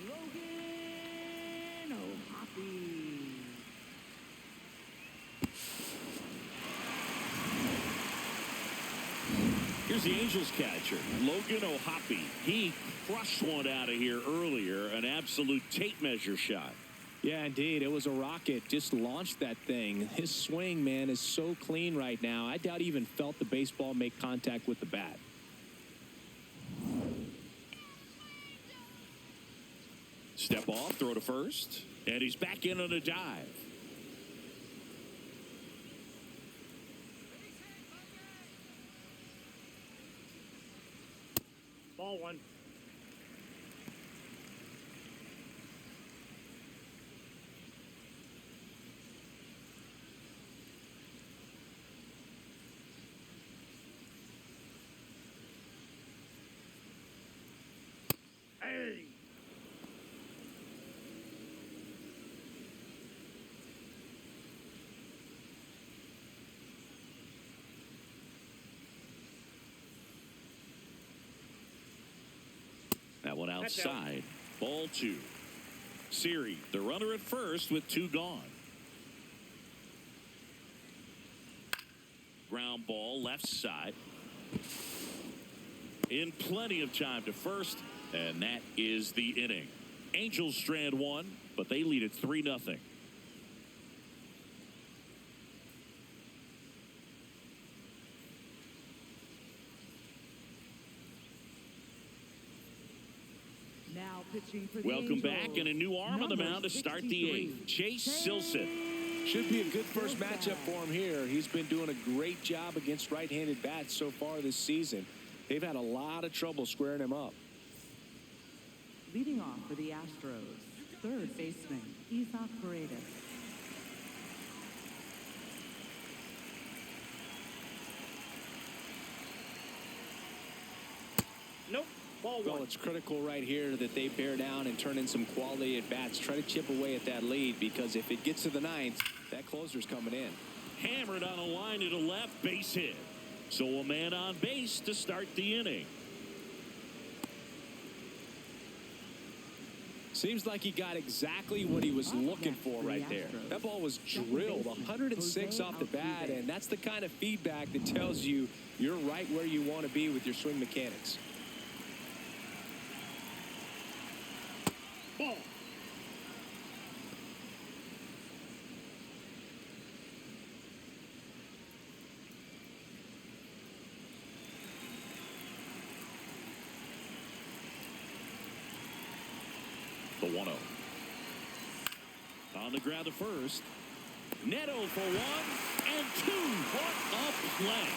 Logan O'Hoppe. Here's the Angels catcher, Logan O'Hoppe. He crushed one out of here earlier, an absolute tape measure shot. Yeah, indeed. It was a rocket. Just launched that thing. His swing, man, is so clean right now. I doubt he even felt the baseball make contact with the bat. Step off, throw to first, and he's back in on a dive. Ball one. Hey. That one outside. Ball two. Siri, the runner at first with two gone. Ground ball left side. In plenty of time to first, and that is the inning. Angels strand one, but they lead it 3-0. Now pitching for the Welcome back, Angels, and a new arm on the number mound to start the 63, eighth. Chase Silseth. Should be a good first matchup for him here. He's been doing a great job against right-handed bats so far this season. They've had a lot of trouble squaring him up. Leading off for the Astros, third baseman, Isaac Paredes. Nope. Ball Well, one. it's critical right here that they bear down and turn in some quality at-bats. Try to chip away at that lead, because if it gets to the ninth, that closer's coming in. Hammered on a line to the left, base hit. So a man on base to start the inning. Seems like he got exactly what he was looking for right there. That ball was drilled 106 off the bat, and that's the kind of feedback that tells you you're right where you want to be with your swing mechanics. Ball. The 1-0. On the ground to first. Neto for one and two. What a play.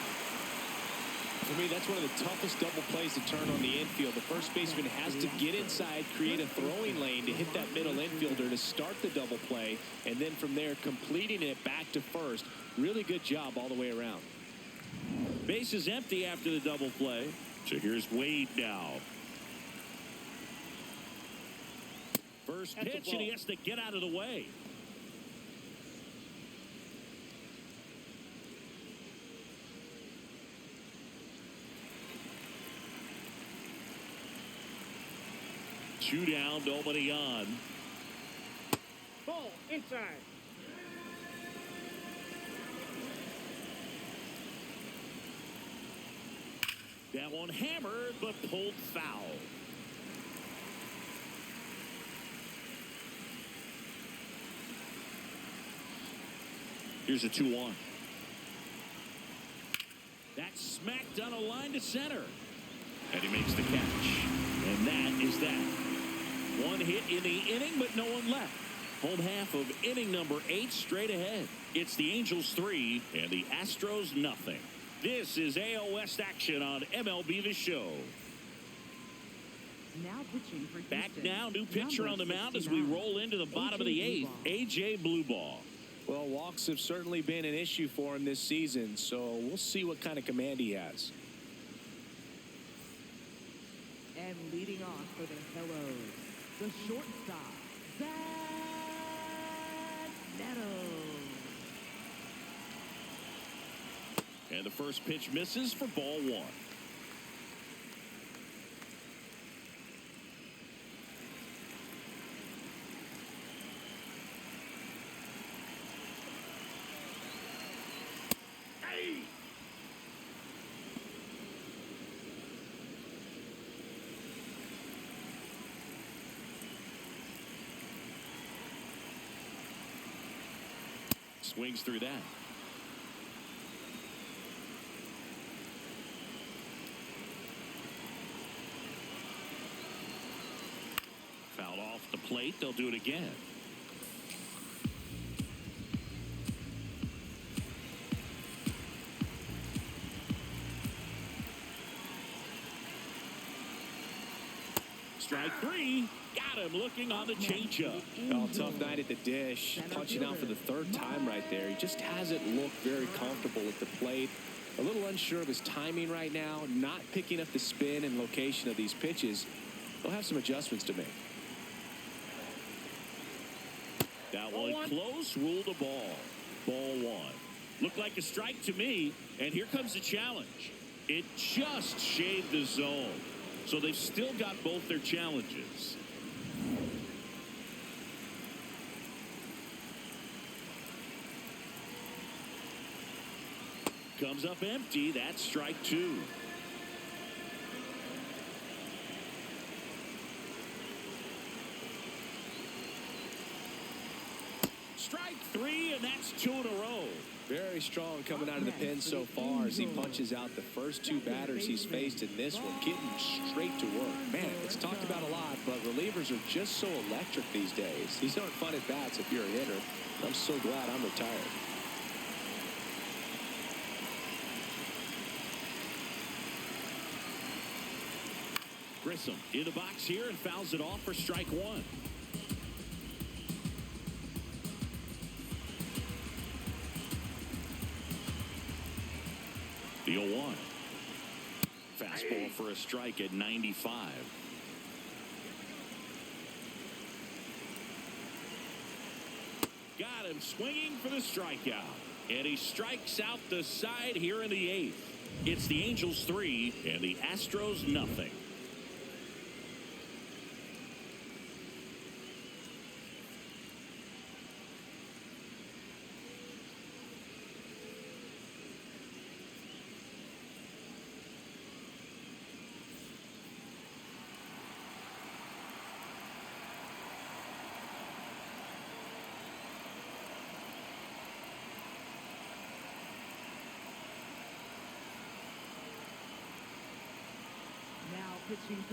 For me, that's one of the toughest double plays to turn on the infield. The first baseman has to get inside, create a throwing lane to hit that middle infielder to start the double play, and then from there completing it back to first. Really good job all the way around. Base is empty after the double play. So here's Wade now. First That's a pitch, and he ball. has to get out of the way. Two down, nobody on. Ball inside. That one hammered, but pulled foul. Here's a 2-1. That's smacked on a line to center. And he makes the catch. And that is that. One hit in the inning, but no one left. Home half of inning number 8 straight ahead. It's the Angels 3 and the Astros nothing. This is AL West action on MLB The Show. Now pitching for Back Houston, now, new pitcher number on the mound as we 69, roll into the bottom of the AJ 8th. A.J. Blueball. Well, walks have certainly been an issue for him this season, so we'll see what kind of command he has. And leading off for the Hellos, the shortstop, Zach Neto. And the first pitch misses for ball 1. Swings through that. Fouled off the plate. They'll do it again. Strike three. Got him looking on the changeup. Oh, tough night at the dish. Punching out for the third time right there. He just hasn't looked very comfortable at the plate. A little unsure of his timing right now. Not picking up the spin and location of these pitches. He'll have some adjustments to make. That one close, ruled a ball. Ball one. Looked like a strike to me, and here comes the challenge. It just shaved the zone. So they've still got both their challenges. Comes up empty. That's strike two. Strike three, and that's two in a row. Very strong coming out of the pen so far as he punches out the first two batters he's faced in this one, getting straight to work. Man, it's talked about a lot, but relievers are just so electric these days. These aren't fun at bats if you're a hitter. I'm so glad I'm retired. Grissom in the box here and fouls it off for strike one. The 0-1. Fastball for a strike at 95. Got him swinging for the strikeout. And he strikes out the side here in the 8th. It's the Angels 3 and the Astros nothing.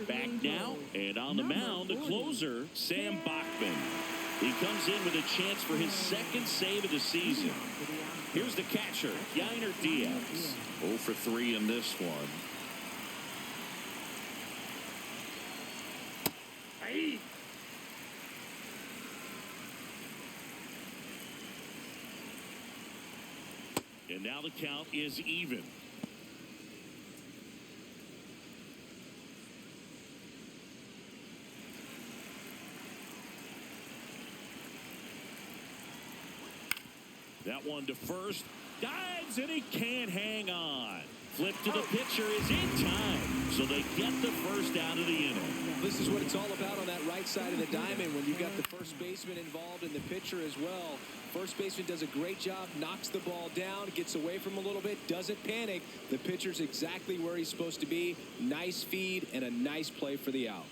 Back now, and on the mound, the closer, Sam Bachman. He comes in with a chance for his second save of the season. Here's the catcher, Yainer Diaz. 0 for 3 in this one. And now the count is even. That one to first. Dives, and he can't hang on. Flip to the pitcher is in time. So they get the first out of the inning. This is what it's all about on that right side of the diamond when you've got the first baseman involved and the pitcher as well. First baseman does a great job, knocks the ball down, gets away from him a little bit, doesn't panic. The pitcher's exactly where he's supposed to be. Nice feed and a nice play for the out.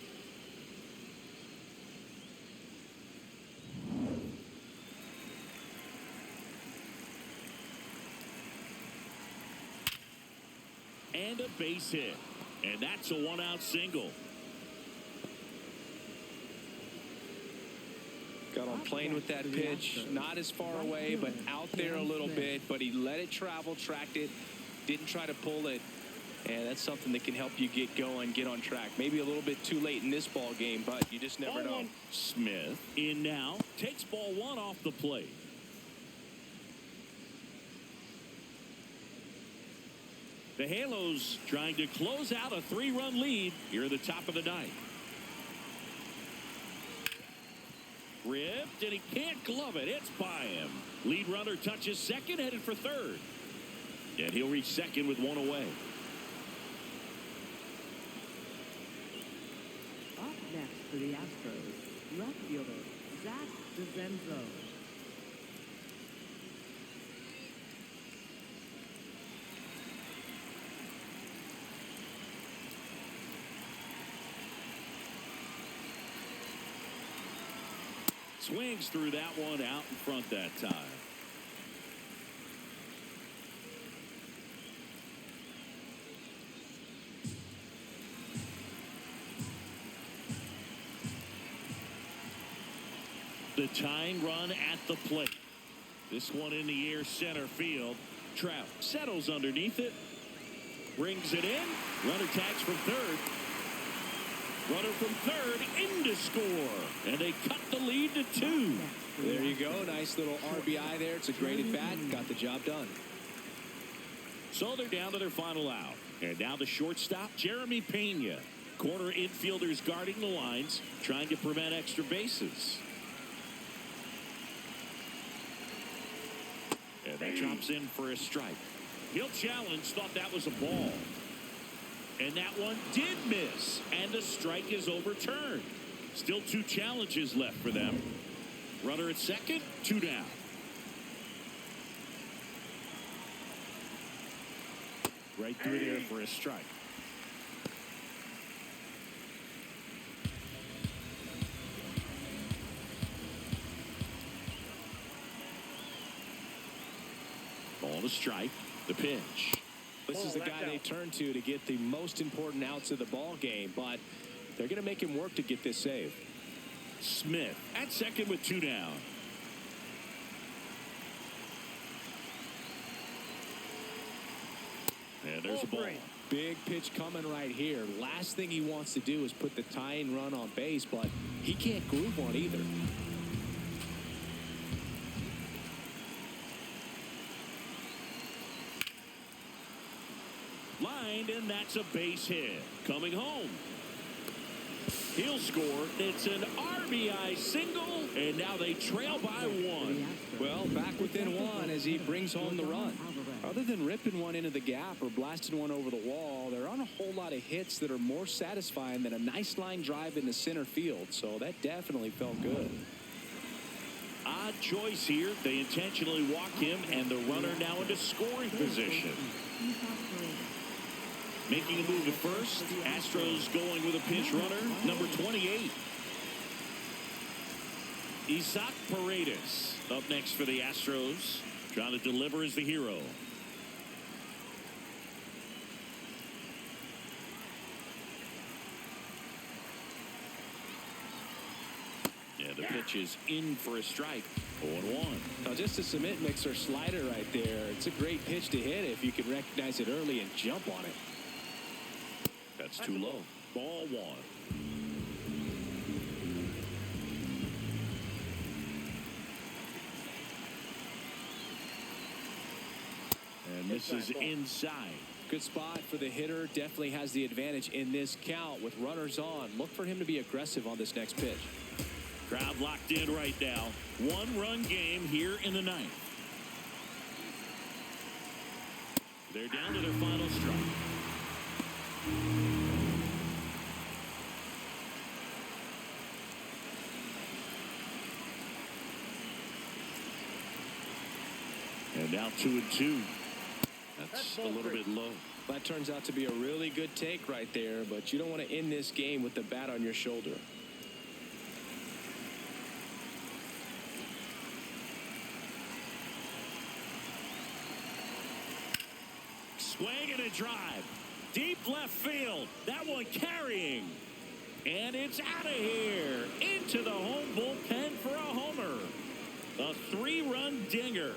And a base hit. And that's a one-out single. Got on playing with that pitch. Not as far away, but out there a little bit. But he let it travel, tracked it, didn't try to pull it. And that's something that can help you get going, get on track. Maybe a little bit too late in this ball game, but you just never know. Smith in now. Takes ball one off the plate. The Halos trying to close out a 3-run lead here at the top of the ninth. Ripped, and he can't glove it. It's by him. Lead runner touches second, headed for third. And he'll reach second with one away. Up next for the Astros, left fielder, Zach DeZenzo. Swings through that one out in front that time. The tying run at the plate. This one in the air, center field. Trout settles underneath it. Brings it in. Runner tags from third. Runner from third in to score. And they cut the lead to 2. There you go. Nice little RBI there. It's a great at bat. Got the job done. So they're down to their final out. And now the shortstop, Jeremy Pena. Corner infielders guarding the lines, trying to prevent extra bases. And that drops in for a strike. He'll challenge, thought that was a ball. And that one did miss. And the strike is overturned. Still 2 challenges left for them. Runner at second, 2 down. Right through there for a strike. Ball to strike. The pitch. This is the guy they turn to get the most important outs of the ball game, but they're going to make him work to get this save. Smith at second with 2 down. And there's a ball. Big pitch coming right here. Last thing he wants to do is put the tying run on base, but he can't groove one either. Lined, and that's a base hit. Coming home. He'll score. It's an RBI single, and now they trail by 1. Well, back within 1 as he brings home the run. Other than ripping one into the gap or blasting one over the wall, there aren't a whole lot of hits that are more satisfying than a nice line drive into center field, so that definitely felt good. Odd choice here. They intentionally walk him, and the runner now into scoring position. Making a move at first. Astros going with a pinch runner, number 28. Isaac Paredes up next for the Astros. Trying to deliver as the hero. Yeah, the pitch is in for a strike. 0-1. Now just a cement mixer slider right there. It's a great pitch to hit if you can recognize it early and jump on it. That's too low. Ball 1. And this is inside. Good spot for the hitter. Definitely has the advantage in this count with runners on. Look for him to be aggressive on this next pitch. Crowd locked in right now. 1-run game here in the 9th. They're down to their final strike. And now 2-2. That's a little bit low. That turns out to be a really good take right there, but you don't want to end this game with the bat on your shoulder. Swing and a drive. Deep left field. That one carrying. And it's out of here. Into the home bullpen for a homer. A 3-run dinger.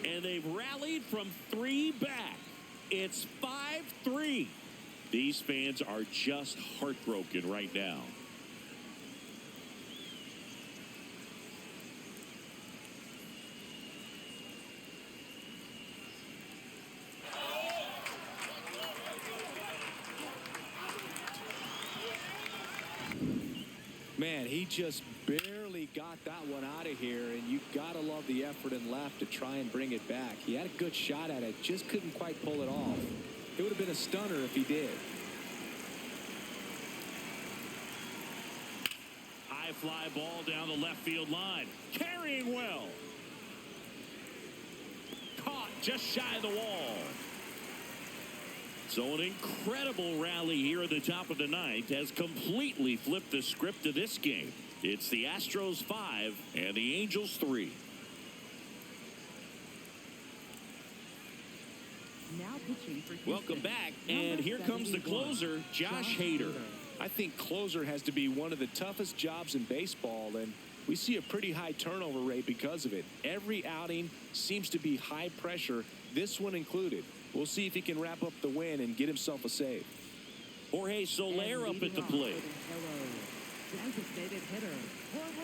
And they've rallied from 3 back. It's 5-3. These fans are just heartbroken right now. Man, he just barely got that one out of here, and you gotta love the effort in left to try and bring it back. He had a good shot at it, just couldn't quite pull it off. It would have been a stunner if he did. High fly ball down the left field line. Carrying well. Caught just shy of the wall. So an incredible rally here at the top of the 9th has completely flipped the script of this game. It's the Astros 5 and the Angels 3. Now pitching for Houston. Welcome back, and here comes the closer, Josh Hader. I think closer has to be one of the toughest jobs in baseball, and we see a pretty high turnover rate because of it. Every outing seems to be high pressure, this one included. We'll see if he can wrap up the win and get himself a save. Jorge Soler up at the plate. designated hitter, Jorge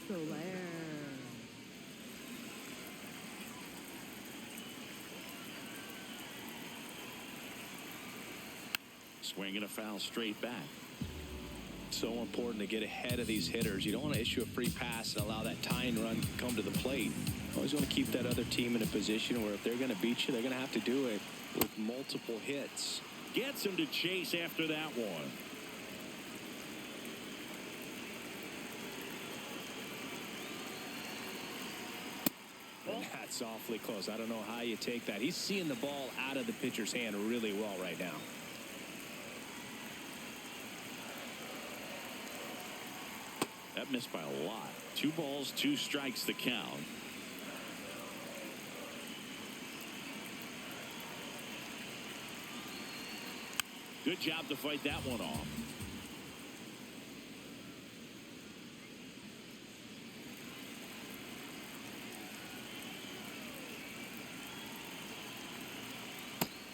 Soler. Swing and a foul straight back. So important to get ahead of these hitters. You don't want to issue a free pass and allow that tying run to come to the plate. Always want to keep that other team in a position where if they're going to beat you, they're going to have to do it with multiple hits. Gets him to chase after that one. And that's awfully close. I don't know how you take that. He's seeing the ball out of the pitcher's hand really well right now. That missed by a lot. 2 balls, 2 strikes the count. Good job to fight that one off.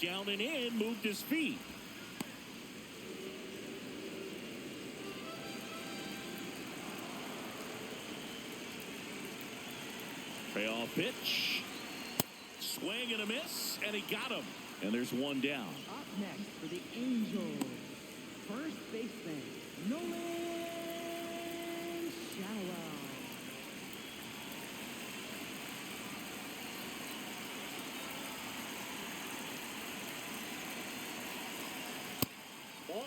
Down and in, moved his feet. Payoff pitch. Swing and a miss, and he got him. And there's one down. Up next for the Angels, first baseman, Nolan Shallow. Ball.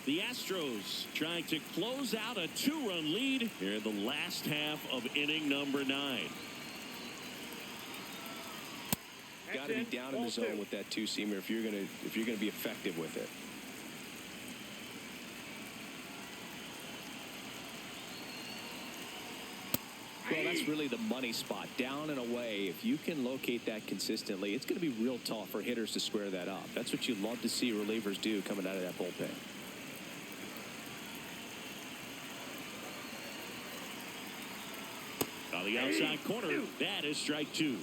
The Astros trying to close out a 2-run lead here in the last half of inning number 9. Got to be down in the zone with that 2-seamer if you're gonna be effective with it. Well, that's really the money spot, down and away. If you can locate that consistently, it's going to be real tough for hitters to square that up. That's what you love to see relievers do coming out of that bullpen. On the outside corner, that is strike 2.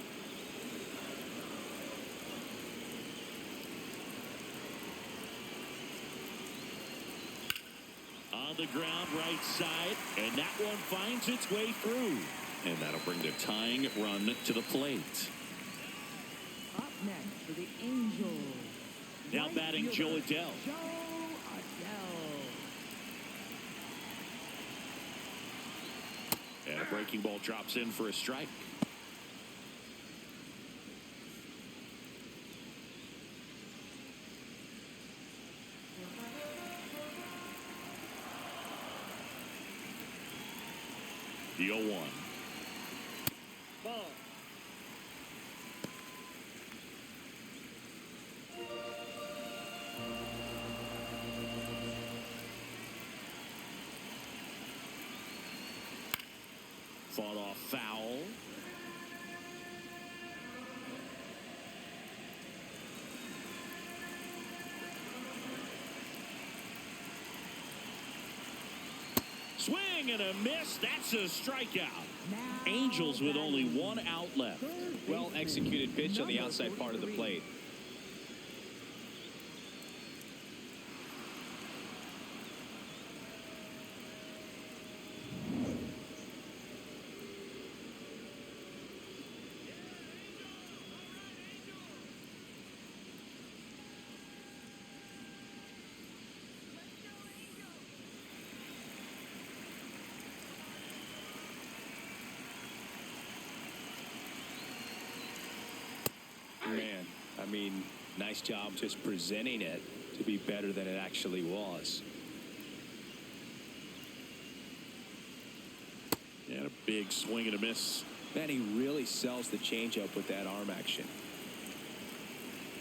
On the ground, right side, and that one finds its way through. And that'll bring the tying run to the plate. Up next for the Angels, Now right batting Joe fielder, Adell. Joe Adell. And a breaking ball drops in for a strike. The 0-1. Ball. Fought off foul. Swing and a miss. That's a strikeout. Now Angels with only batting 1 out left. third Well baseman, executed pitch on the number outside part of the 43. plate. Man, I mean, nice job just presenting it to be better than it actually was. And a big swing and a miss. Man, he really sells the changeup with that arm action.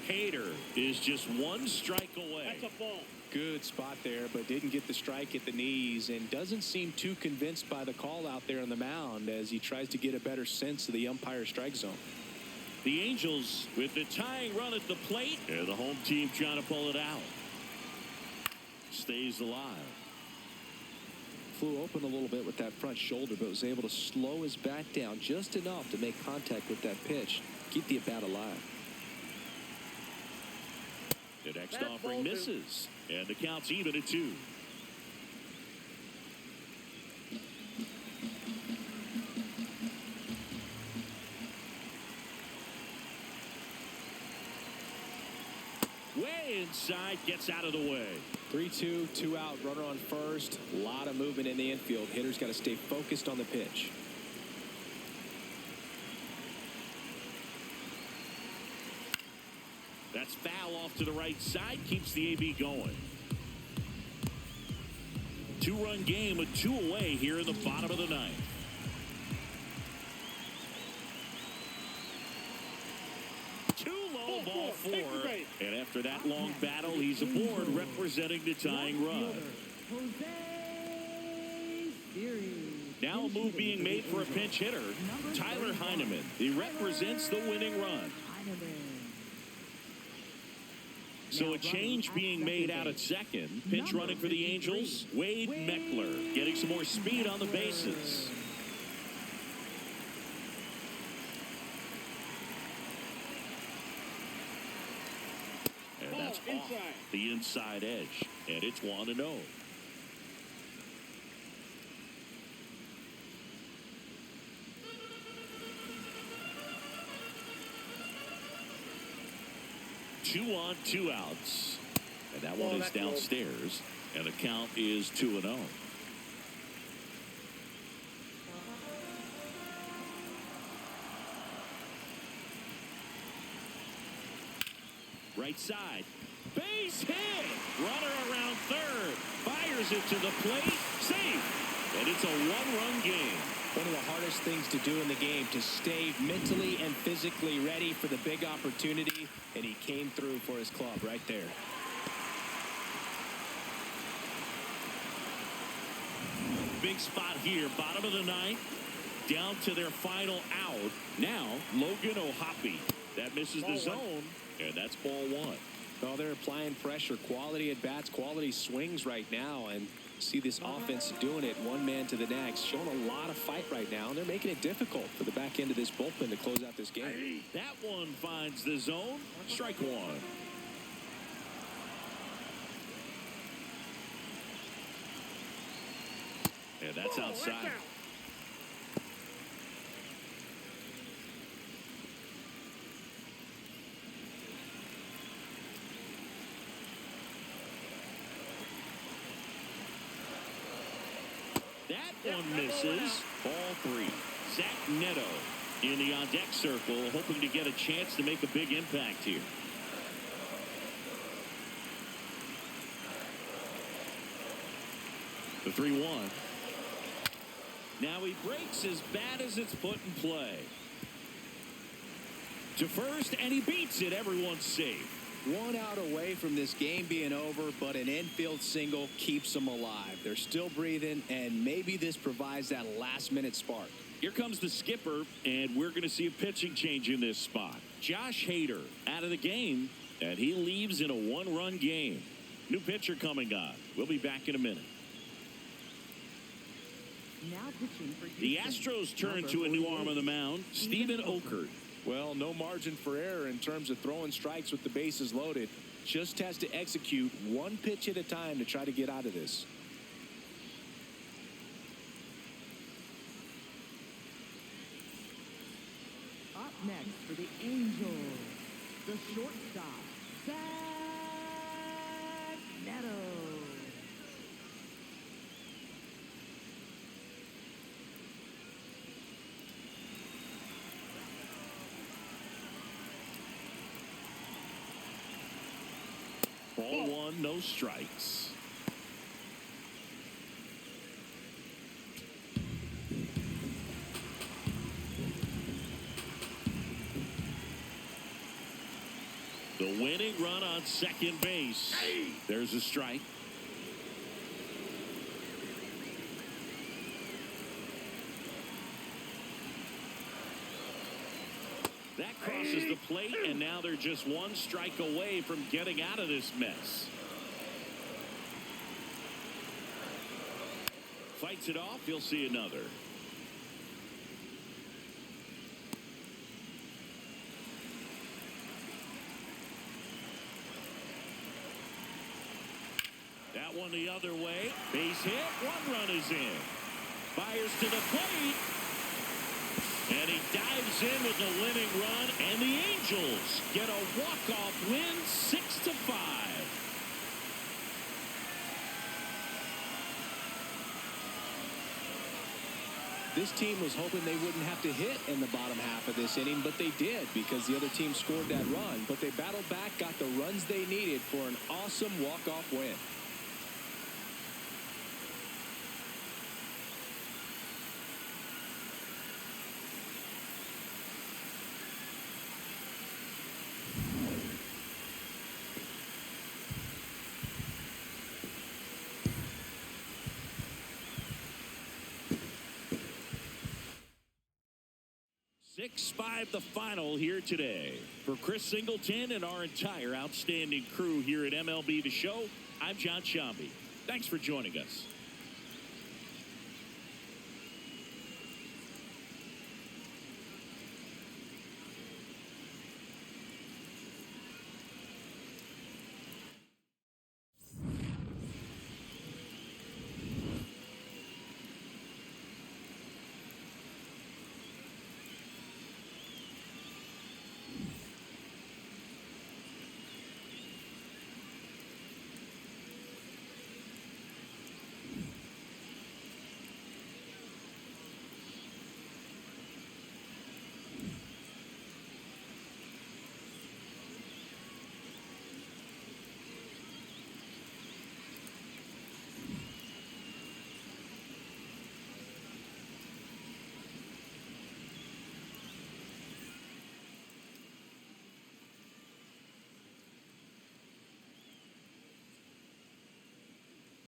Hader is just 1 strike away. That's a ball. Good spot there, but didn't get the strike at the knees and doesn't seem too convinced by the call out there on the mound as he tries to get a better sense of the umpire strike zone. The Angels with the tying run at the plate. And the home team trying to pull it out. Stays alive. Flew open a little bit with that front shoulder, but was able to slow his bat down just enough to make contact with that pitch. Keep the at-bat alive. The next That's offering ball 2. misses. And the count's even at 2. Way inside, gets out of the way. 3-2, 2 out, runner on first. A lot of movement in the infield. Hitters got to stay focused on the pitch. That's foul off to the right side, keeps the AB going. 2-run game with 2 away here in the bottom of the 9th. Ball 4. And after that long battle, he's aboard representing the tying run. Now a move being made for a pinch hitter, Tyler Heineman. He represents the winning run. So a change being made out at second. Pinch running for the Angels, Wade Meckler getting some more speed on the bases. And that's off the inside edge. And it's 1-0. Two on, 2 outs. And that one is downstairs. And the count is 2-0. Right side. Base hit. Runner around third. Fires it to the plate. Safe. And it's a 1-run game. One of the hardest things to do in the game, to stay mentally and physically ready for the big opportunity. And he came through for his club right there. Big spot here. Bottom of the 9th. Down to their final out. Now, Logan O'Hoppe. That misses the zone. And that's ball 1. Well, they're applying pressure, quality at bats, quality swings right now, and see this offense doing it one man to the next, showing a lot of fight right now, and they're making it difficult for the back end of this bullpen to close out this game. That one finds the zone. Strike 1. And that's outside. That one misses. Ball 3. Zach Neto in the on-deck circle, hoping to get a chance to make a big impact here. The 3-1. Now he breaks as bad as it's put in play. To first, and he beats it. Everyone's safe. 1 out away from this game being over, but an infield single keeps them alive. They're still breathing, and maybe this provides that last-minute spark. Here comes the skipper, and we're going to see a pitching change in this spot. Josh Hader out of the game, and he leaves in a 1-run game. New pitcher coming on. We'll be back in a minute. Now pitching for The Houston, Astros turn number to a new 48, arm on the mound, Steven Okert. Well, no margin for error in terms of throwing strikes with the bases loaded. Just has to execute one pitch at a time to try to get out of this. Up next for the Angels, the shortstop, Zach Neto. Ball 1, no strikes. The winning run on second base. There's a strike. That crosses the plate, and now they're just 1 strike away from getting out of this mess. Fights it off. You'll see another. That one the other way. Base hit. One run is in. Fires to the plate. And he dives in with the winning run. And the Angels get a walk-off win, 6-5. This team was hoping they wouldn't have to hit in the bottom half of this inning, but they did because the other team scored that run. But they battled back, got the runs they needed for an awesome walk-off win. Six-5 the final here today. For Chris Singleton and our entire outstanding crew here at MLB The Show, I'm John Shambi. Thanks for joining us.